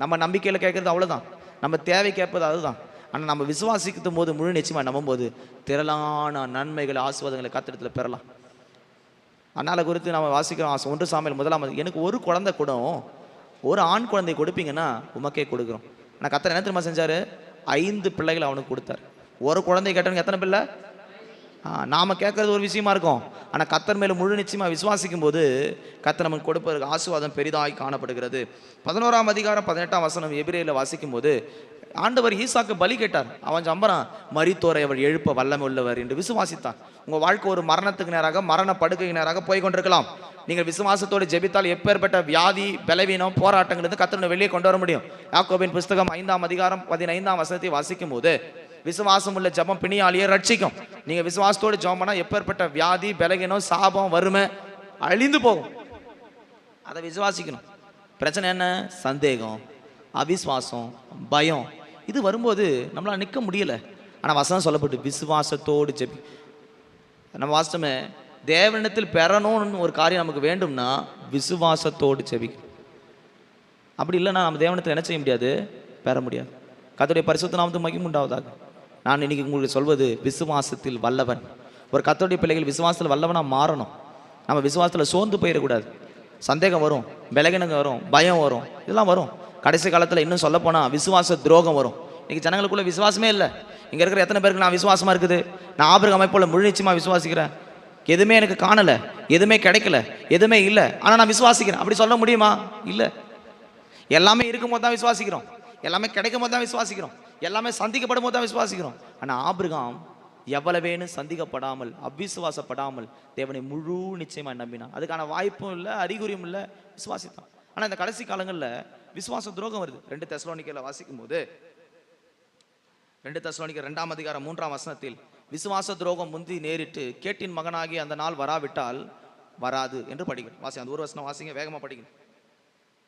நம்ம நம்பிக்கையில் கேட்கறது அவ்வளோதான். நம்ம தேவை கேட்பது அதுதான். ஆனால் நம்ம விசுவாசிக்கும் போது முழு நிச்சயமாக நம்பும்போது திரளான நன்மைகள் ஆசீர்வாதங்களை கர்த்தரிடத்தில் பெறலாம். அதனால் குறித்து நம்ம வாசிக்கிறோம் 1 சாமுவேல் 1ஆம் எனக்கு ஒரு குழந்தை கூட, ஒரு ஆண் குழந்தை கொடுப்பீங்கன்னா உமக்கே கொடுக்குறோம். ஆனால் கர்த்தர் என்ன தெரியுமா செஞ்சார்? 5 பிள்ளைகள் அவனுக்கு கொடுத்தார். ஒரு குழந்தை கேட்டவனுக்கு எத்தனை பிள்ளை? நாம் கேட்கறது ஒரு விஷயமா இருக்கும். ஆனால் கர்த்தர் மேலே முழு நிச்சயமாக விசுவாசிக்கும் போது கர்த்தர் நமக்கு கொடுப்பதற்கு ஆசீர்வாதம் பெரிதாய் காணப்படுகிறது. 11ஆம் அதிகாரம் 18ஆம் வசனம் எபிரேயரில் வாசிக்கும் போது, ஆண்டவர் ஈசாக்கு பலி கேட்டார். அவன் சம்பரான், மரித்தோரை அவர் எழுப்ப வல்லமை உள்ளவர் என்று விசுவாசித்தான். உங்கள் வாழ்க்கை ஒரு மரணத்துக்கு நேராக, மரண படுக்கைக்கு நேராக போய் கொண்டிருக்கலாம். நீங்கள் விசுவாசத்தோடு ஜெபித்தால் எப்பேற்பட்ட வியாதி, பலவீனம், போராட்டங்கள் இருந்து கர்த்தர் வெளியே கொண்டு வர முடியும். யாக்கோபின் புஸ்தகம் 5ஆம் அதிகாரம் 15ஆம் வசனத்தை வாசிக்கும் போது, விசுவாசம் உள்ள ஜெபம் பிணியாளியை ரட்சிக்கும். நீங்கள் விசுவாசத்தோடு ஜெபம் பண்ணால் எப்பேற்பட்ட வியாதி, பலவீனம், சாபம், வறுமை அழிந்து போகும். அதை விசுவாசிக்கணும். பிரச்சனை என்ன? சந்தேகம், அவிசுவாசம், பயம். இது வரும்போது நம்மளால் நிற்க முடியலை. ஆனால் வசனம் சொல்லப்பட்டு விசுவாசத்தோடு ஜெபி. நம்ம வாசமே தேவனிடத்தில் பெறணும்னு ஒரு காரியம் நமக்கு வேண்டும்னா விசுவாசத்தோடு ஜெபிக்கணும். அப்படி இல்லைன்னா நம்ம தேவனிடத்தில் என்ன செய்ய முடியாது? பெற முடியாது. கர்த்தருடைய பரிசுத்த நாமத்துக்கு மகிமை உண்டாவதாக. நான் இன்னைக்கு உங்களுக்கு சொல்வது, விசுவாசத்தில் வல்லவன். ஒரு கர்த்தருடைய பிள்ளைகள் விசுவாசத்தில் வல்லவனாக மாறணும். நம்ம விசுவாசத்தில் சோர்ந்து போயிடக்கூடாது. சந்தேகம் வரும், பலகீனங்கள் வரும், பயம் வரும், இதெல்லாம் வரும். கடைசி காலத்தில் இன்னும் சொல்ல போனால் விசுவாச துரோகம் வரும். இன்னைக்கு ஜனங்களுக்குள்ள விசுவாசமே இல்லை. இங்கே இருக்கிற எத்தனை பேருக்கு நான் விசுவாசமாக இருக்குது, நான் ஆபிரகாமை போல முழு நிச்சயமாக விசுவாசிக்கிறேன், எதுவுமே எனக்கு காணலை, எதுவுமே கிடைக்கல, எதுவுமே இல்லை, ஆனால் நான் விசுவாசிக்கிறேன், அப்படி சொல்ல முடியுமா? இல்லை. எல்லாமே இருக்கும் போது தான் விசுவாசிக்கிறோம், எல்லாமே கிடைக்கும் போது தான் விசுவாசிக்கிறோம், எல்லாமே சந்திக்கப்படும் போது தான் விசுவாசிக்கிறோம். ஆனால் ஆபிரகாம் எவ்வளவேன்னு சந்திக்கப்படாமல் அவ்விசுவாசப்படாமல் தேவனை முழு நிச்சயமாக நம்பினான். அதுக்கான வாய்ப்பும் இல்லை, அறிகுறியும் இல்லை, விசுவாசித்தான். ஆனால் இந்த கடைசி காலங்களில் விசுவாச துரோகம் வருது. 2 தெசலோனிக்கேல வாசிக்கும் போது 2 தெசலோனிக்கேர் 2ஆம் அதிகாரம் 3ஆம் வசனத்தில் விசுவாச துரோகம் முந்தி நேரிட்டு கேட்டின் மகனாகி அந்த நாள் வராவிட்டால் வராது என்று படிக்கிறோம். வாசி, அந்த ஒரு வசனம் வாசிங்க, வேகமாக படிக்கணும்.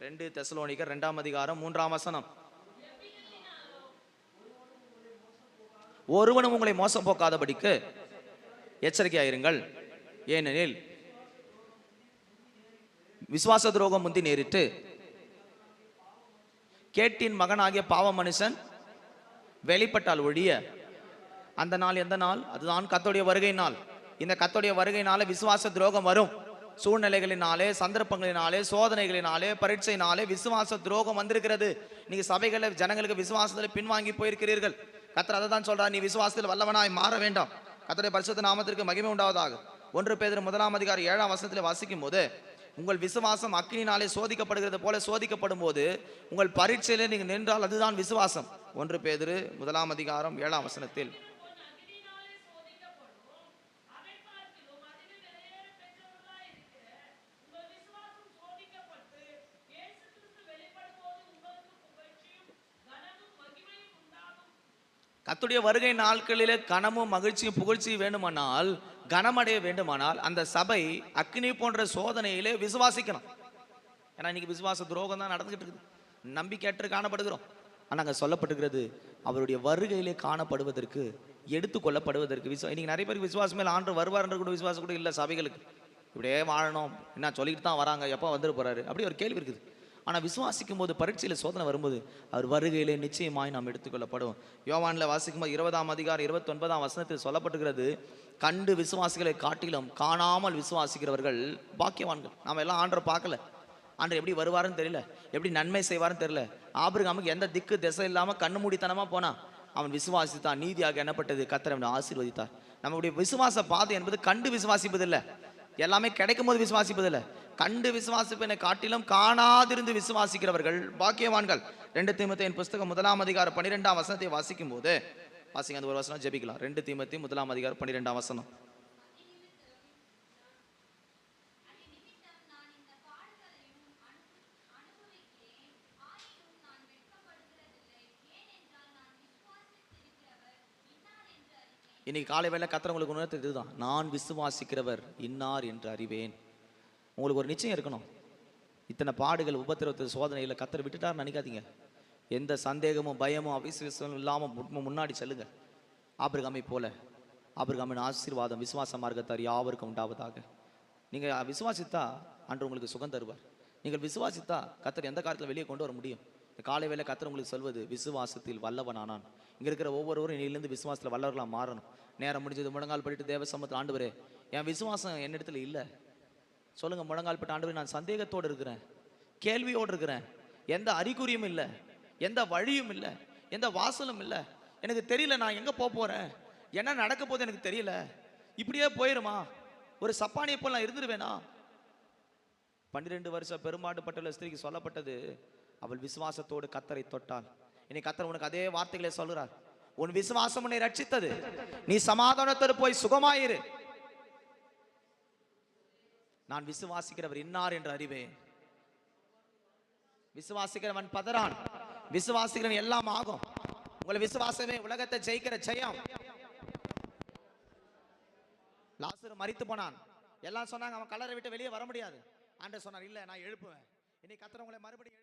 2 தெசலோனிக்கேர் 2ஆம் அதிகாரம் 3ஆம் வசனம். ஒருவனும் உங்களை மோசம் போக்காதபடிக்கு எச்சரிக்கையாயிருங்கள், ஏனெனில் விசுவாச துரோகம் முந்தி நேரிட்டு கேட்டின் மகனாகிய பாவ மனுஷன் வெளிப்பட்டால் ஒழிய அந்த நாள் எந்த நாள்? அதுதான் கர்த்தருடைய வருகை நாள். இந்த கர்த்தருடைய வருகையினால விசுவாச துரோகம் வரும். சூழ்நிலைகளினாலே, சந்தர்ப்பங்களினாலே, சோதனைகளினாலே, பரீட்சையினாலே விசுவாச துரோகம் வந்திருக்கிறது. நீங்க சபைகளை ஜனங்களுக்கு விசுவாசத்தில் பின்வாங்கி போயிருக்கிறீர்கள். கர்த்தர் அதை தான் சொல்றார், நீ விசுவாசத்தில் வல்லவனாய் மாற வேண்டாம். கர்த்தருடைய பரிசுத்த நாமத்திற்கு மகிமை உண்டாவதாக. 1 பேதுரு 1ஆம் அதிகாரம் 7ஆம் வசனத்தில் வாசிக்கும் போது, உங்கள் விசுவாசம் அக்கினினாலே சோதிக்கப்படுகிறது போல சோதிக்கப்படும் போது உங்கள் பரீட்சையிலே நீங்கள் நின்றால் அதுதான் விசுவாசம். 1 பேதுரு 1ஆம் அதிகாரம் 7ஆம் வசனத்தில். கர்த்தருடைய வருகை நாட்களிலே கனமும் மகிழ்ச்சியும் புகழ்ச்சியும் வேண்டுமானால், கனமடைய வேண்டுமானால் அந்த சபை அக்னி போன்ற சோதனையிலே விசுவாசிக்கணும். ஏன்னா இன்னைக்கு விசுவாச துரோகம் தான் நடந்துகிட்டு இருக்குது, நம்பிக்கையற்று காணப்படுகிறோம். ஆனால் அங்கே சொல்லப்பட்டுகிறது அவருடைய வருகையிலே காணப்படுவதற்கு, எடுத்துக்கொள்ளப்படுவதற்கு இன்னைக்கு நிறைய பேருக்கு விசுவாசமே இல்லை. ஆண்டு வருவார்ன்ற கூட விசுவாசம் கூட இல்லை. சபைகளுக்கு இப்படியே வாழணும், என்ன சொல்லிட்டு தான் வராங்க, எப்போ வந்துட்டு போறாரு, அப்படி ஒரு கேள்வி இருக்குது. ஆனால் விசுவாசிக்கும் போது, பரீட்சையில் சோதனை வரும்போது அவர் வருகையிலே நிச்சயமாய் நாம் எடுத்துக்கொள்ளப்படுவோம். யோவானில் வாசிக்கும் போது 20ஆம் அதிகாரம் 29ஆம் வசனத்தில் சொல்லப்பட்டுகிறது, கண்டு விசுவாசிகளை காட்டிலும் காணாமல் விசுவாசிக்கிறவர்கள் பாக்கியவான்கள். நாம் எல்லாம் ஆண்டரை பார்க்கல, ஆண்டர் எப்படி வருவாருன்னு தெரியல, எப்படி நன்மை செய்வாருன்னு தெரியல. ஆபிரகாமுக்கு எந்த திக்கு திசை இல்லாமல் கண்ணு மூடித்தனமாக போனான். அவன் விசுவாசித்தான், நீதியாக எண்ணப்பட்டது, கர்த்தர் அவனை ஆசீர்வதித்தார். நம்முடைய விசுவாச பாதை என்பது கண்டு விசுவாசிப்பதில்லை, எல்லாமே கிடைக்கும் போது விசுவாசிப்பதில்லை. கண்டு விசுவாசிப்பதை காட்டிலும் காணாதிருந்து விசுவாசிக்கிறவர்கள் பாக்கியவான்கள். 2 தீமோத்தேயின் புஸ்தகம் 1ஆம் அதிகாரம் 12ஆம் வசனத்தை வாசிக்கும் போது, வாசிங்க, அந்த ஒரு வசனம் ஜெபிக்கலாம். 2 தீமோத்தேயு 1ஆம் அதிகாரம் 12ஆம் வசனம். இன்னைக்கு காலை வேளை கர்த்தர் உங்களுக்கு உணர்த்துறது இதுதான், நான் விசுவாசிக்கிறவர் இன்னார் என்று அறிவேன். உங்களுக்கு ஒரு நிச்சயம் இருக்கணும். இத்தனை பாடுகள், உபத்திரவத்து, சோதனையில் கர்த்தர் விட்டுட்டார்னு நினைக்காதீங்க. எந்த சந்தேகமும் பயமும் அவிசுவாசமும் இல்லாமல் முன்னாடி செல்லுங்க. ஆபிரகாமை போல ஆபிரகாமின் ஆசீர்வாதம் விசுவாச மார்க்கத்தார் யாவருக்கும் உண்டாவதாக. நீங்கள் விசுவாசித்தா அன்று உங்களுக்கு சுகம் தருவார். நீங்கள் விசுவாசித்தா கர்த்தர் எந்த காலத்தில் வெளியே கொண்டு வர முடியும். இந்த காலை வேளை கர்த்தர் உங்களுக்கு சொல்வது, விசுவாசத்தில் வல்லவனானான். இங்கே இருக்கிற ஒவ்வொருவரும் இன்னிலிருந்து விசுவாசத்தில் வல்லவர்களாக மாறணும். நேரம் முடிஞ்சது, முழங்கால் படிட்டு தேவ சமூகத்தில், ஆண்டவரே என் விசுவாசம் என்னிடத்துல இல்லை சொல்லுங்க. முழங்கால் பட்டு, ஆண்டவரே நான் சந்தேகத்தோடு இருக்கிறேன், கேள்வியோடு இருக்கிறேன், எந்த அறிகுறியும் இல்லை, எந்த வழியும் இல்லை, எந்த வாசலும் இல்லை, எனக்கு தெரியல நான் எங்கே போகிறேன், என்ன நடக்க போகுது எனக்கு தெரியல, இப்படியே போயிருமா, ஒரு சப்பானியை போல் நான் இருந்துருவேனா? 12 வருஷம் பெரும்பாடுபட்டுள்ள ஸ்திரீக்கு சொல்லப்பட்டது, அவள் விசுவாசத்தோடு கர்த்தரை தொட்டாள். இன்னைக்கு கர்த்தர் உனக்கு அதே வார்த்தைகளை சொல்லுறார், உன் விசுவாசம் உன்னை ரட்சித்தது, நீ சமாதானத்தோடு போய் சுகமாயிரு. நான் விசுவாசிக்கிறவர் இன்னார் என்று அறிவேன். விசுவாசிக்கிறவன் பதறான், விசுவாசிக்கிறவன் எல்லாம் ஆகும். உங்களை விசுவாசமே உலகத்தை ஜெயிக்கிற ஜெயம். லாசரு மரித்து போனான், எல்லாம் சொன்னாங்க அவன் கல்லறை விட்டு வெளியே வர முடியாது. ஆண்டவர் சொன்னார், இல்லை நான் எழுப்புவேன். இன்னைக்கு கர்த்தர் உங்களை மறுபடியும்